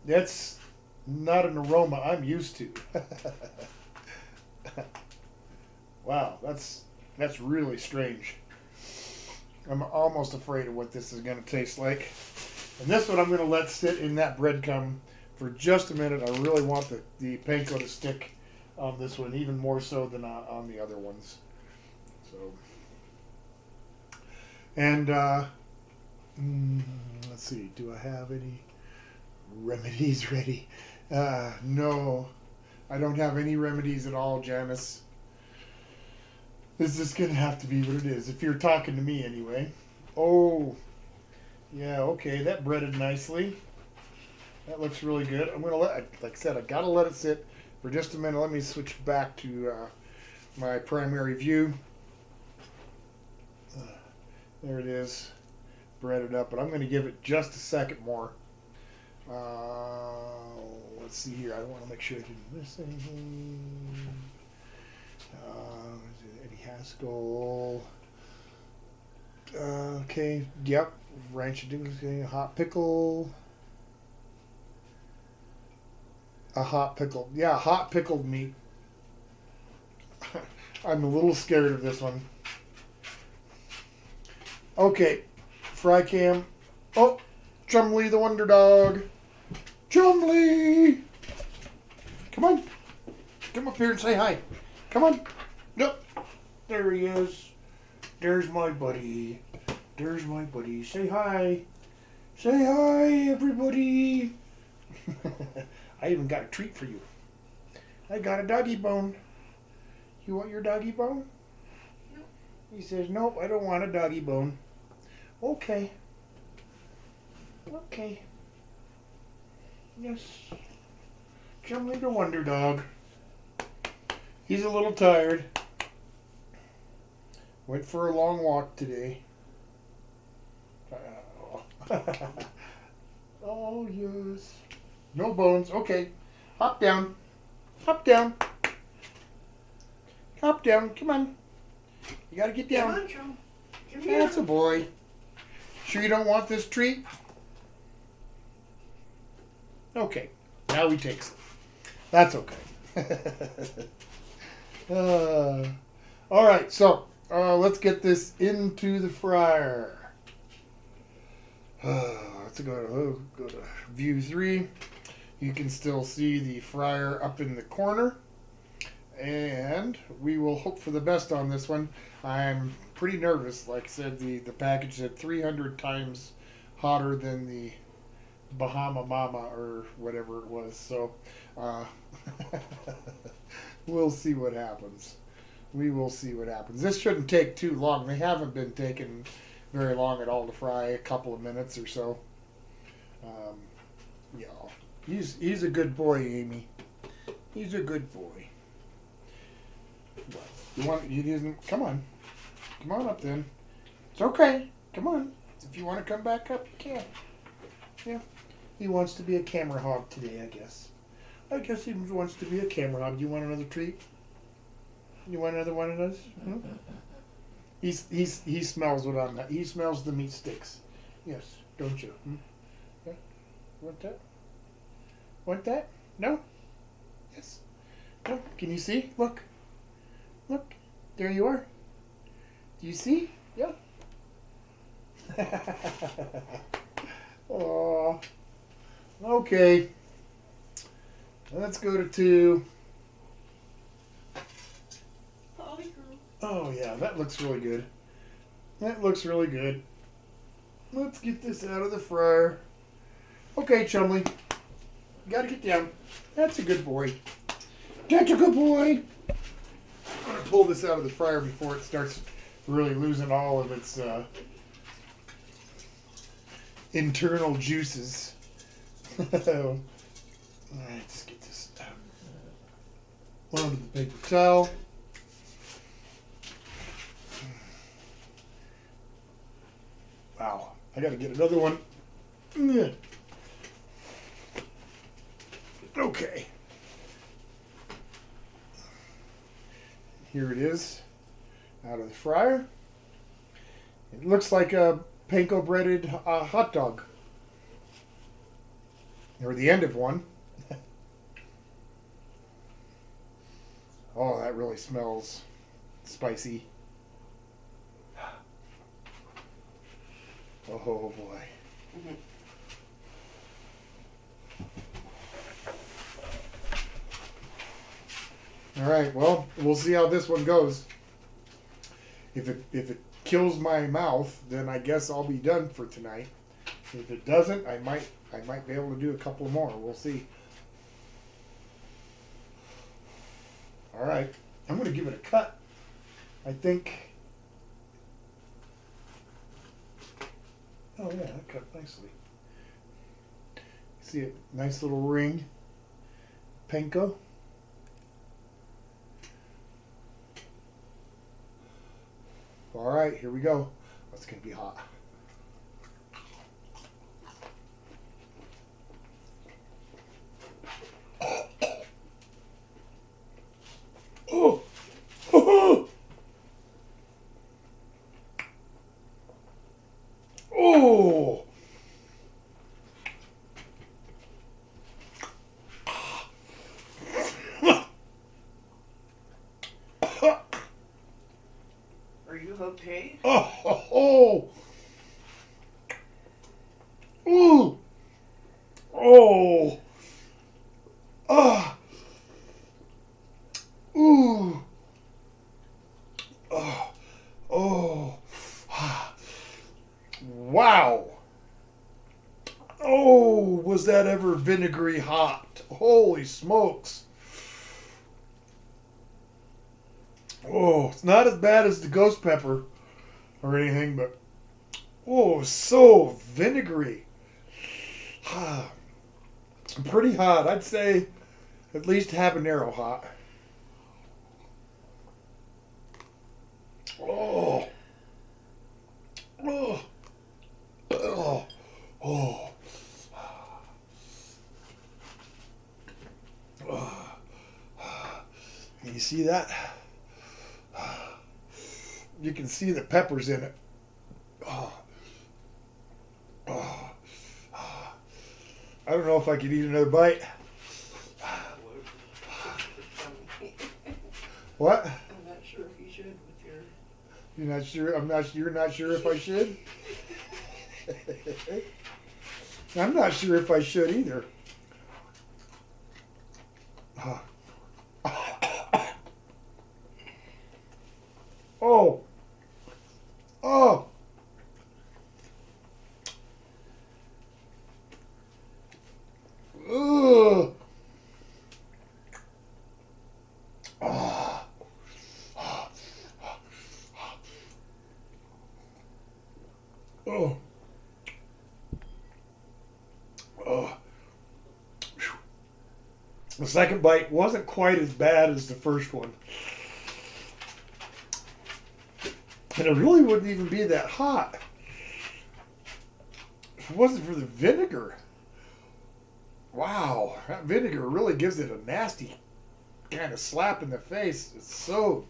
That's not an aroma I'm used to. Wow, that's really strange. I'm almost afraid of what this is going to taste like. And this one I'm going to let sit in that breadcrumb for just a minute. I really want the panko to stick on this one, even more so than on the other ones. So, and let's see, do I have any remedies ready? No, I don't have any remedies at all, Janice. This is going to have to be what it is, if you're talking to me anyway. Oh, yeah, okay, that breaded nicely. That looks really good. I'm going to like I said, I got to let it sit for just a minute. Let me switch back to my primary view. There it is, breaded up, but I'm going to give it just a second more. Let's see here. I want to make sure I didn't miss anything. Eddie Haskell. Okay, yep. Ranch hot pickle. A hot pickle. Yeah, hot pickled meat. I'm a little scared of this one. Okay, fry cam. Oh, Chumley the Wonder Dog. Chumley! Come on. Come up here and say hi. Come on. Yep. There he is. There's my buddy. There's my buddy. Say hi. Say hi, everybody. I even got a treat for you. I got a doggy bone. You want your doggy bone? He says, nope, I don't want a doggy bone. Okay. Okay. Yes. Chumley the Wonder Dog. He's a little tired. Went for a long walk today. Oh, yes. No bones. Okay. Hop down. Hop down. Hop down. Come on. You gotta get down. Come on, Chum. Come here. That's a boy. Sure you don't want this treat? Okay. Now he takes it. That's okay. All right, so let's get this into the fryer. Let's go to view 3. You can still see the fryer up in the corner. And we will hope for the best on this one. I'm pretty nervous. Like I said, the package said 300 times hotter than the Bahama Mama or whatever it was. So we'll see what happens. We will see what happens. This shouldn't take too long. They haven't been taking very long at all to fry, a couple of minutes or so. Yeah, he's a good boy, Amy. He's a good boy. What? You didn't? Come on up then. It's okay. Come on. If you want to come back up, you can. Yeah. He wants to be a camera hog today, I guess. I guess he wants to be a camera hog. You want another treat? You want another one of those? Hmm? He smells what I'm. He smells the meat sticks. Yes, don't you? Hmm? Yeah. Want that? Want that? No. Yes. No. Can you see? Look. Look. There you are. Do you see? Yeah. Oh. Okay. Let's go to 2. Oh yeah, that looks really good. That looks really good. Let's get this out of the fryer. Okay, Chumley. You gotta get down. That's a good boy. That's a good boy. I'm gonna pull this out of the fryer before it starts really losing all of its internal juices. Alright, let's get this out. Onto the paper towel. Wow, I gotta get another one. Okay. Here it is, out of the fryer. It looks like a panko breaded hot dog. Or the end of one. Oh, that really smells spicy. Oh boy. Mm-hmm. All right, well, we'll see how this one goes. If it kills my mouth, then I guess I'll be done for tonight. If it doesn't, I might be able to do a couple more. We'll see. All right, I'm going to give it a cut. I think. Oh yeah, that cut nicely. See a nice little ring. Panko. All right, here we go. That's going to be hot. Oh! Oh! Oh! Are you okay? Oh! Oh! Oh! Ooh! Oh! Ah! Ooh! Oh! Oh! Wow! Oh, was that ever vinegary hot? Holy smokes! Oh, it's not as bad as the ghost pepper or anything, but oh, so vinegary. Pretty hot. I'd say at least habanero hot. Oh. Oh. Oh. Oh. Can you see that? You can see the peppers in it. Oh. Oh. I don't know if I could eat another bite. What? I'm not sure if you should with your. You're not sure? You're not sure if I should? I'm not sure if I should either. Oh. Oh. Ugh. Oh. Oh. The second bite wasn't quite as bad as the first one. And it really wouldn't even be that hot if it wasn't for the vinegar. Wow, that vinegar really gives it a nasty kind of slap in the face. It's so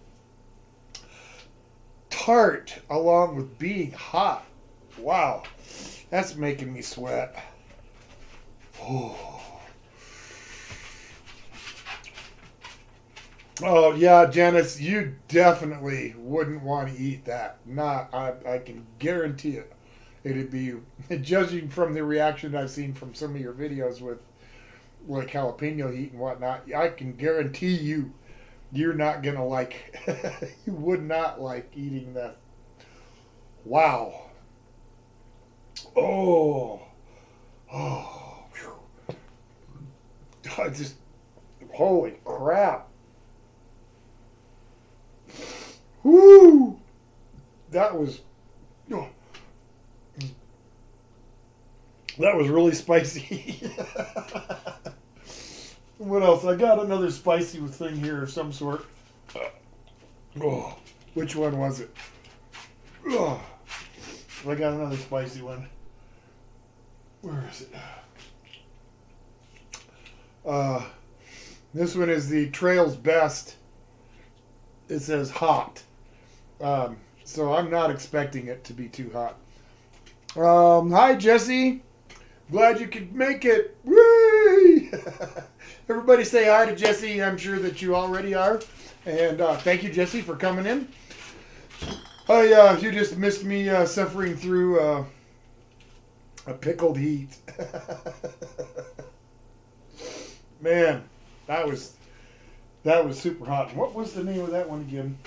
tart along with being hot. Wow, that's making me sweat. Oh, oh yeah, Janice, you definitely wouldn't want to eat that. I can guarantee it. It'd be, judging from the reaction I've seen from some of your videos with like jalapeno heat and whatnot, I can guarantee you're not gonna like. You would not like eating that. Wow. Oh. Oh. Whew. I just. Holy crap. Woo. That was. Oh, that was really spicy. What else? I got another spicy thing here of some sort. Oh, which one was it? Oh, I got another spicy one. Where is it? This one is the Trail's Best. It says hot. So I'm not expecting it to be too hot. Hi, Jesse. Glad you could make it. Whee! Everybody say hi to Jesse. I'm sure that you already are. And thank you, Jesse, for coming in. You just missed me suffering through a pickled heat. Man, that was super hot. What was the name of that one again?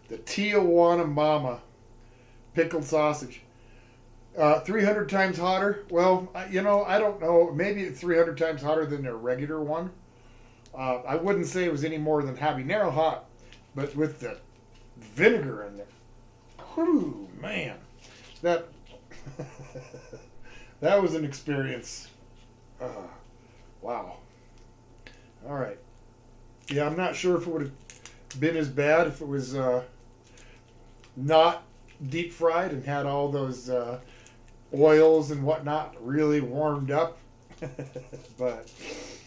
The Tijuana Mama pickled sausage. 300 times hotter. Well, I don't know. Maybe it's 300 times hotter than their regular one. I wouldn't say it was any more than habanero hot, but with the vinegar in there. Whew, man, that that was an experience. Wow. All right. Yeah, I'm not sure if it would have been as bad if it was not deep fried and had all those oils and whatnot really warmed up. But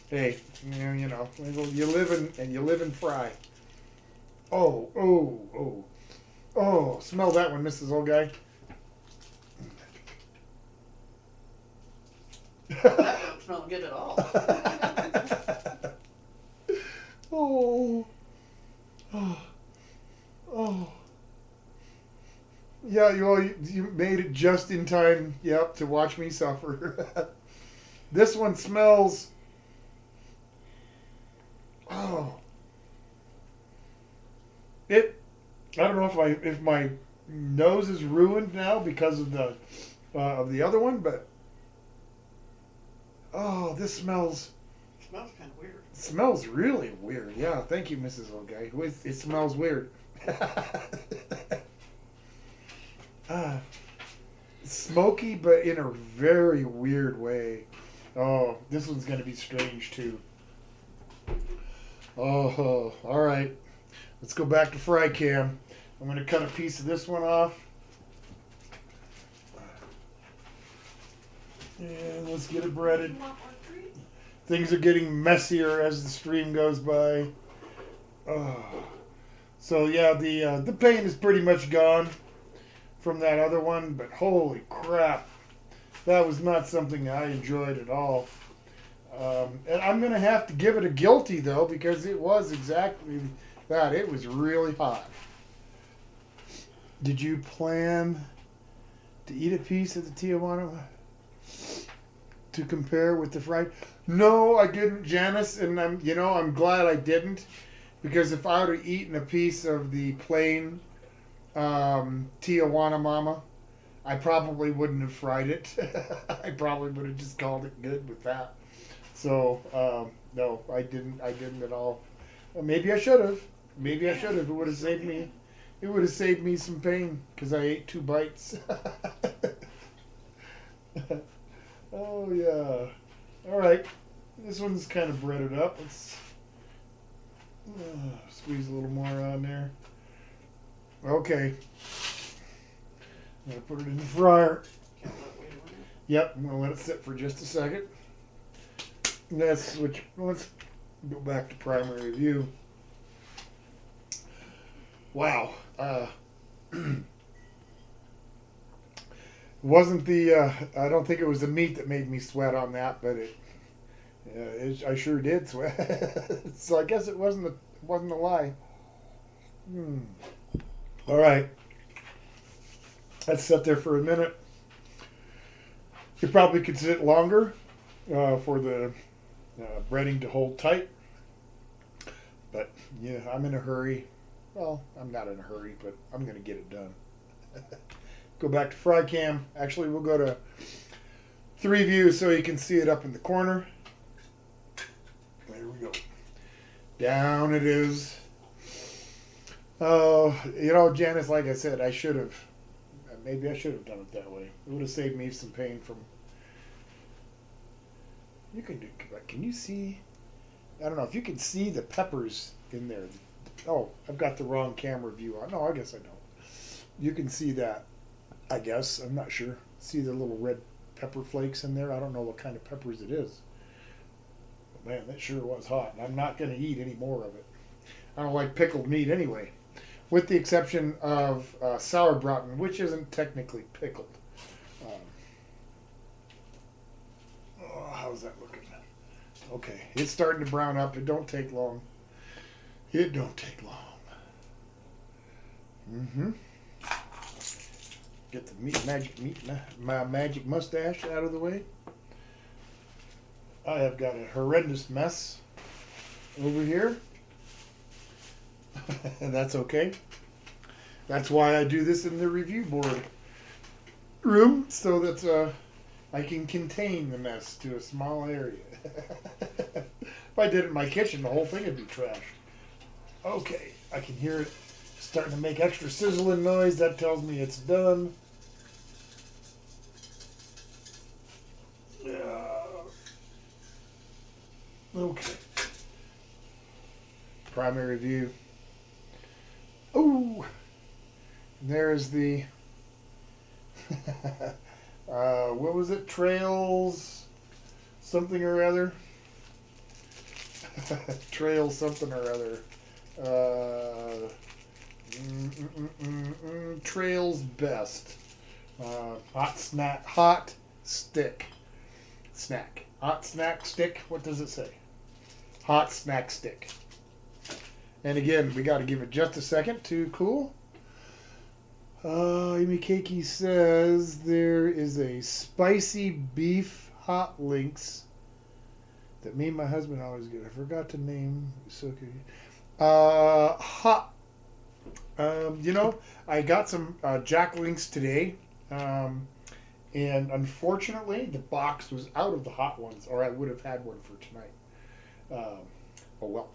hey, you live and fry. Oh, smell that one, Mrs. Old Guy. That don't smell good at all. Oh. Yeah, you made it just in time, yep, to watch me suffer. This one smells. Oh. I don't know if my nose is ruined now because of the other one, but oh, this smells It smells kind of weird. smells really weird. Yeah, thank you, Mrs. O.G.I.C. It smells weird. uh, Smoky, but in a very weird way. Oh, this one's going to be strange, too. Oh, all right. Let's go back to fry cam. I'm going to cut a piece of this one off. And let's get it breaded. Things are getting messier as the stream goes by. Oh. So yeah, the pain is pretty much gone from that other one, but holy crap, that was not something I enjoyed at all. And I'm going to have to give it a guilty, though, because it was exactly that. It was really hot. Did you plan to eat a piece of the Tijuana to compare with the fried? No, I didn't, Janice, and I'm glad I didn't, because if I would have eaten a piece of the plain Tijuana Mama, I probably wouldn't have fried it. I probably would have just called it good with that. So no, I didn't at all. Maybe I should have. Maybe I should have. It would have saved me. It would have saved me some pain because I ate 2 bites. Oh yeah. All right. This one's kind of breaded up. Let's squeeze a little more on there. Okay. I'm gonna put it in the fryer. Yep. I'm gonna let it sit for just a second. Let's go back to primary view. Wow. Wasn't the I don't think it was the meat that made me sweat on that, but I sure did sweat. So I guess it wasn't a lie. All right. Let's sit there for a minute. You probably could sit longer for the breading to hold tight. But yeah, I'm in a hurry. Well, I'm not in a hurry, but I'm going to get it done. Go back to fry cam. Actually, we'll go to 3 views so you can see it up in the corner. There we go. Down it is. Oh, Janice, like I said, maybe I should have done it that way. It would have saved me some pain from... Can you see? I don't know if you can see the peppers in there. Oh, I've got the wrong camera view on. No, I guess I don't. You can see that, I guess. I'm not sure. See the little red pepper flakes in there? I don't know what kind of peppers it is. But man, that sure was hot. And I'm not going to eat any more of it. I don't like pickled meat anyway. With the exception of sauerbraten, which isn't technically pickled. How's that looking? Okay, it's starting to brown up. It don't take long. It don't take long. Get the my magic mustache out of the way. I have got a horrendous mess over here. And that's okay. That's why I do this in the review board room, so that I can contain the mess to a small area. If I did it in my kitchen, the whole thing would be trashed. Okay, I can hear it starting to make extra sizzling noise. That tells me it's done. Okay. Primary view. Oh, there's the what was it? Trails something or other. Trails something or other. Trails best. Hot snack stick. What does it say? Hot snack stick. And again, we got to give it just a second to cool. Amy Keiki says there is a spicy beef hot links that me and my husband always get. I forgot to name. It's okay. Hot. I got some Jack Links today, and unfortunately the box was out of the hot ones, or I would have had one for tonight. oh well.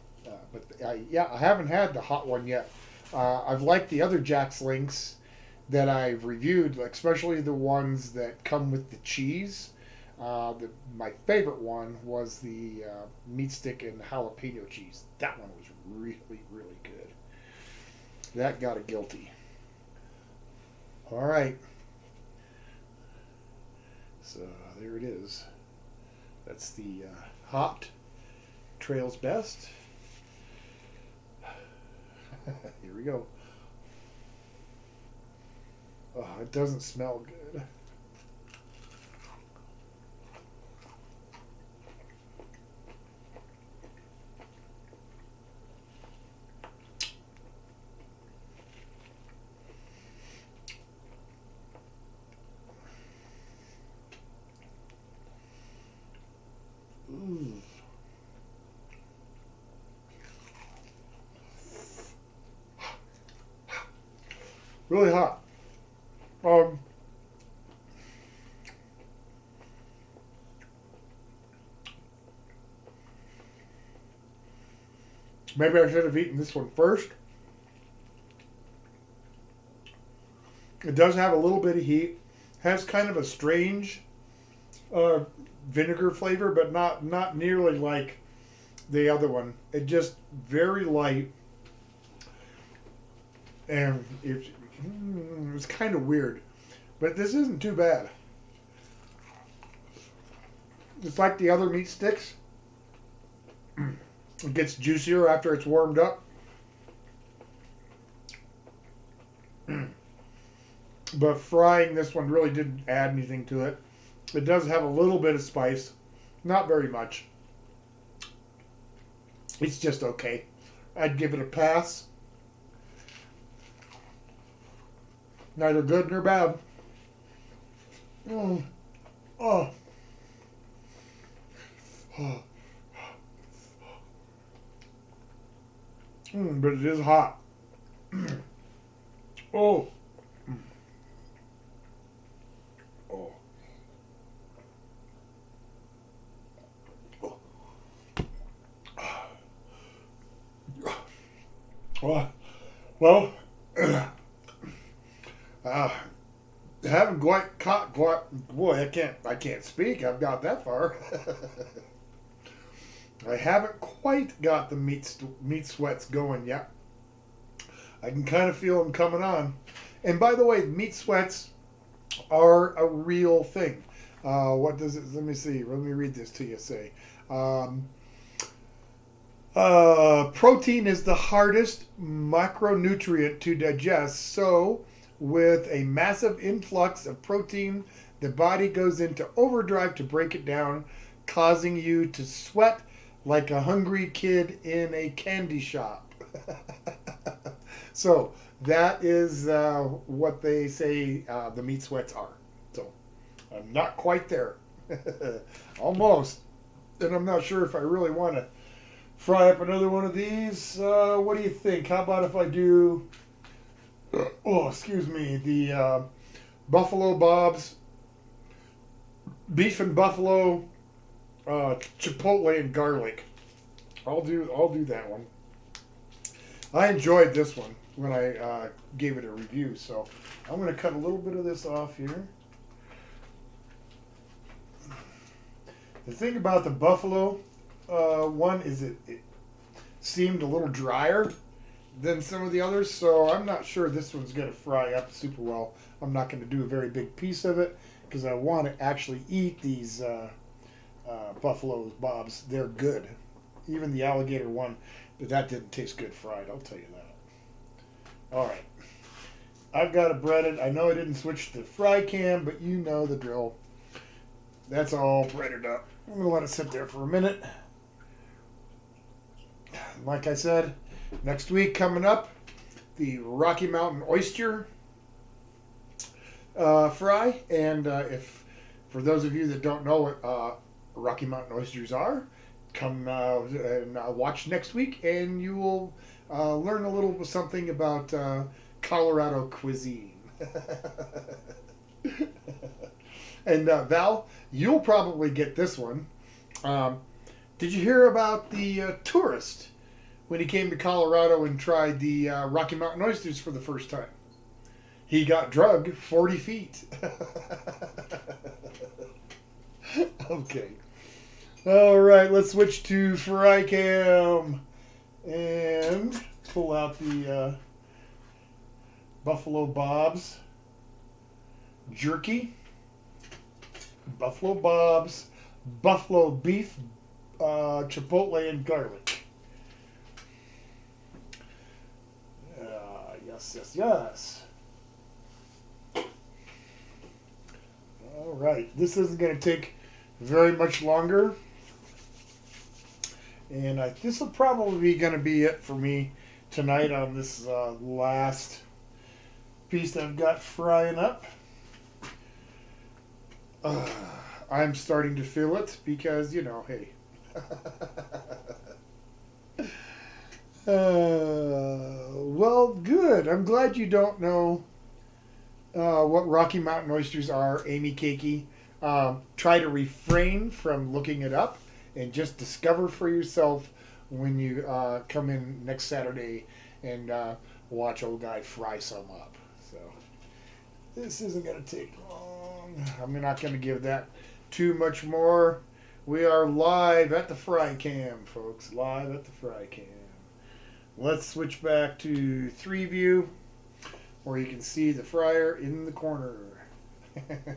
Yeah, I haven't had the hot one yet. I've liked the other Jack's Links that I've reviewed, like especially the ones that come with the cheese. My favorite one was the meat stick and jalapeno cheese. That one was really, really good. That got a guilty. All right. So there it is. That's the hot Trail's Best. Here we go. Oh, it doesn't smell good. Ooh. Really hot. Maybe I should have eaten this one first. It does have a little bit of heat. Has kind of a strange vinegar flavor, but not nearly like the other one. It just very light, and it's kind of weird. But this isn't too bad. It's like the other meat sticks. It gets juicier after it's warmed up. But frying this one really didn't add anything to it. It does have a little bit of spice. Not very much. It's just okay. I'd give it a pass. Neither good nor bad. Oh. Oh. But it is hot. Oh. Oh. Well, haven't quite caught. Boy, I can't speak. I've got that far. I haven't quite got the meat sweats going yet. I can kind of feel them coming on. And by the way, meat sweats are a real thing. What does it? Let me see. Let me read this to you. Say, protein is the hardest macronutrient to digest. So, with a massive influx of protein, the body goes into overdrive to break it down, causing you to sweat like a hungry kid in a candy shop. So that is what they say the meat sweats are. So I'm not quite there. Almost. And I'm not sure if I really want to fry up another one of these. What do you think? How about if I do, the Buffalo Bob's beef and buffalo chipotle and garlic. I'll do that one. I enjoyed this one when I gave it a review, so I'm going to cut a little bit of this off here. The thing about the buffalo one is it seemed a little drier than some of the others, so I'm not sure this one's going to fry up super well. I'm not going to do a very big piece of it because I want to actually eat these Buffalo Bob's. They're good. Even the alligator one, but that didn't taste good fried, I'll tell you that. All right. I've got it breaded. I know I didn't switch to fry cam, but you know the drill. That's all breaded up. I'm going to let it sit there for a minute. Like I said, next week coming up, the Rocky Mountain oyster fry. And if for those of you that don't know what Rocky Mountain oysters are, come and watch next week, and you will learn a little something about Colorado cuisine. And Val, you'll probably get this one. Did you hear about the tourist when he came to Colorado and tried the Rocky Mountain oysters for the first time? He got drugged 40 feet. Okay. All right, let's switch to fry cam and pull out the Buffalo Bob's jerky, Buffalo Bob's buffalo beef, chipotle and garlic. Yes. All right, this isn't going to take very much longer. And this will probably be going to be it for me tonight on this last piece that I've got frying up. I'm starting to feel it because, hey. Well, good. I'm glad you don't know what Rocky Mountain oysters are, Amy Cakey. Try to refrain from looking it up and just discover for yourself when you come in next Saturday and watch O.G.I.C fry some up. So this isn't going to take long. I'm not going to give that too much more. We are live at the fry cam, folks. Live at the fry cam. Let's switch back to 3 view where you can see the fryer in the corner.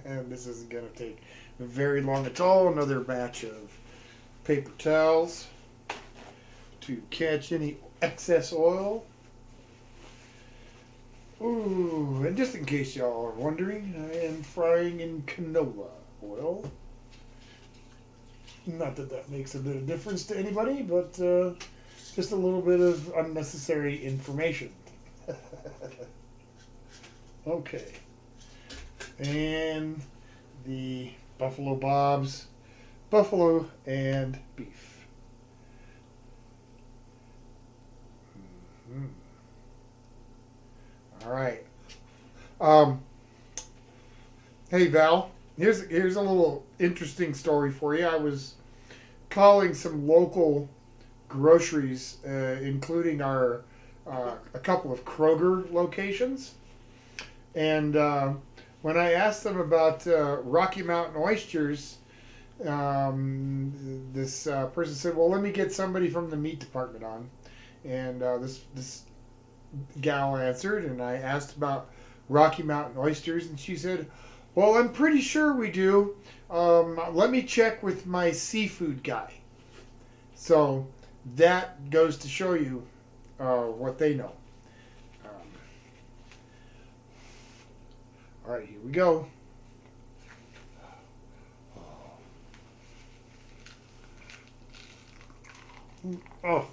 And this isn't going to take very long at all. Another batch of paper towels to catch any excess oil. Ooh, and just in case y'all are wondering, I am frying in canola oil. Not that that makes a bit of difference to anybody, but just a little bit of unnecessary information. Okay. And the Buffalo Bob's buffalo and beef. Mm-hmm. All right. Hey Val, here's a little interesting story for you. I was calling some local groceries, including our a couple of Kroger locations, and when I asked them about Rocky Mountain oysters, this person said, "Well, let me get somebody from the meat department on." And this gal answered, and I asked about Rocky Mountain oysters, and she said, "Well, I'm pretty sure we do. Let me check with my seafood guy." So that goes to show you what they know. All right, here we go. Oh.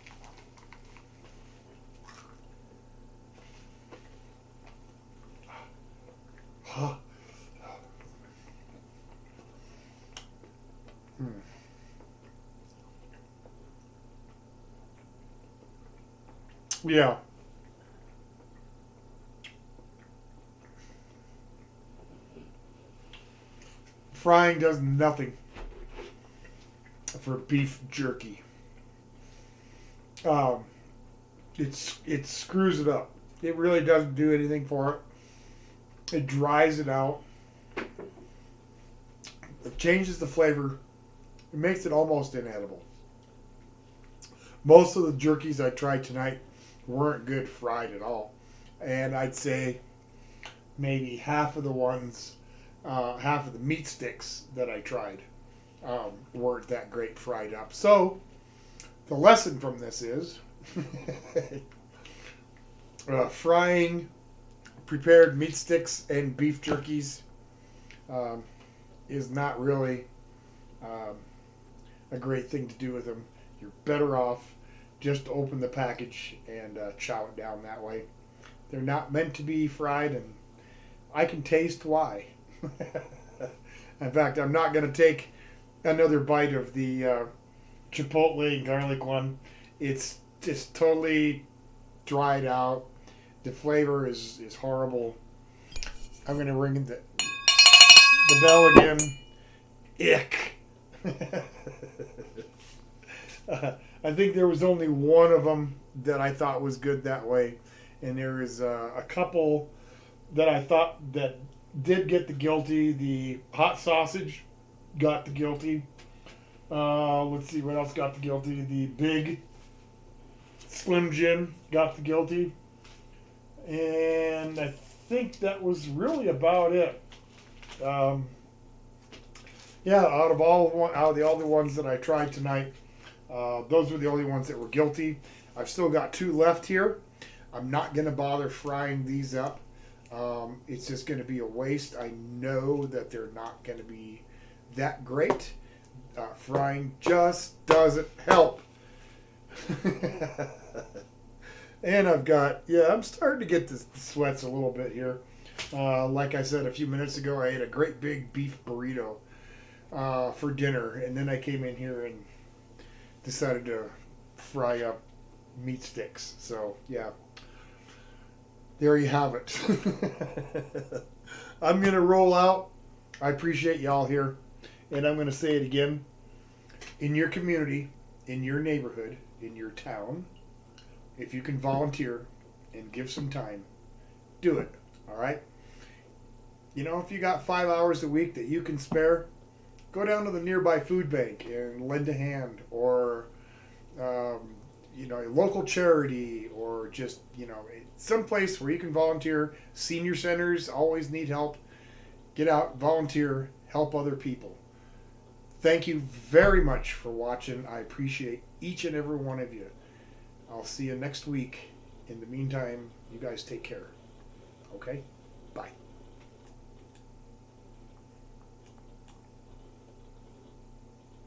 Huh. Yeah. Frying does nothing for beef jerky. It screws it up. It really doesn't do anything for it. It dries it out. It changes the flavor. It makes it almost inedible. Most of the jerkies I tried tonight weren't good fried at all. And I'd say maybe half of the meat sticks that I tried weren't that great fried up. So the lesson from this is frying prepared meat sticks and beef jerkies is not really a great thing to do with them. You're better off just to open the package and chow it down that way. They're not meant to be fried, and I can taste why. In fact, I'm not going to take another bite of the chipotle and garlic one. It's just totally dried out. The flavor is horrible. I'm going to ring the bell again. Ick. I think there was only one of them that I thought was good that way, and there is a couple that I thought that did get the guilty. The hot sausage got the guilty. Let's see what else got the guilty. The big Slim Jim got the guilty, and I think that was really about it. Yeah, out of all the other ones that I tried tonight, those were the only ones that were guilty. I've still got 2 left here. I'm not going to bother frying these up. It's just going to be a waste. I know that they're not going to be that great. Frying just doesn't help. And I'm starting to get the sweats a little bit here. Like I said a few minutes ago, I ate a great big beef burrito for dinner, and then I came in here and decided to fry up meat sticks. So yeah, there you have it. I'm gonna roll out. I appreciate y'all here, and I'm gonna say it again. In your community, in your neighborhood, in your town, if you can volunteer and give some time, do it. All right. You know, if you got 5 hours a week that you can spare, go down to the nearby food bank and lend a hand, or a local charity, or just some place where you can volunteer. Senior centers always need help. Get out, volunteer, help other people. Thank you very much for watching. I appreciate each and every one of you. I'll see you next week. In the meantime, you guys take care. Okay? Bye.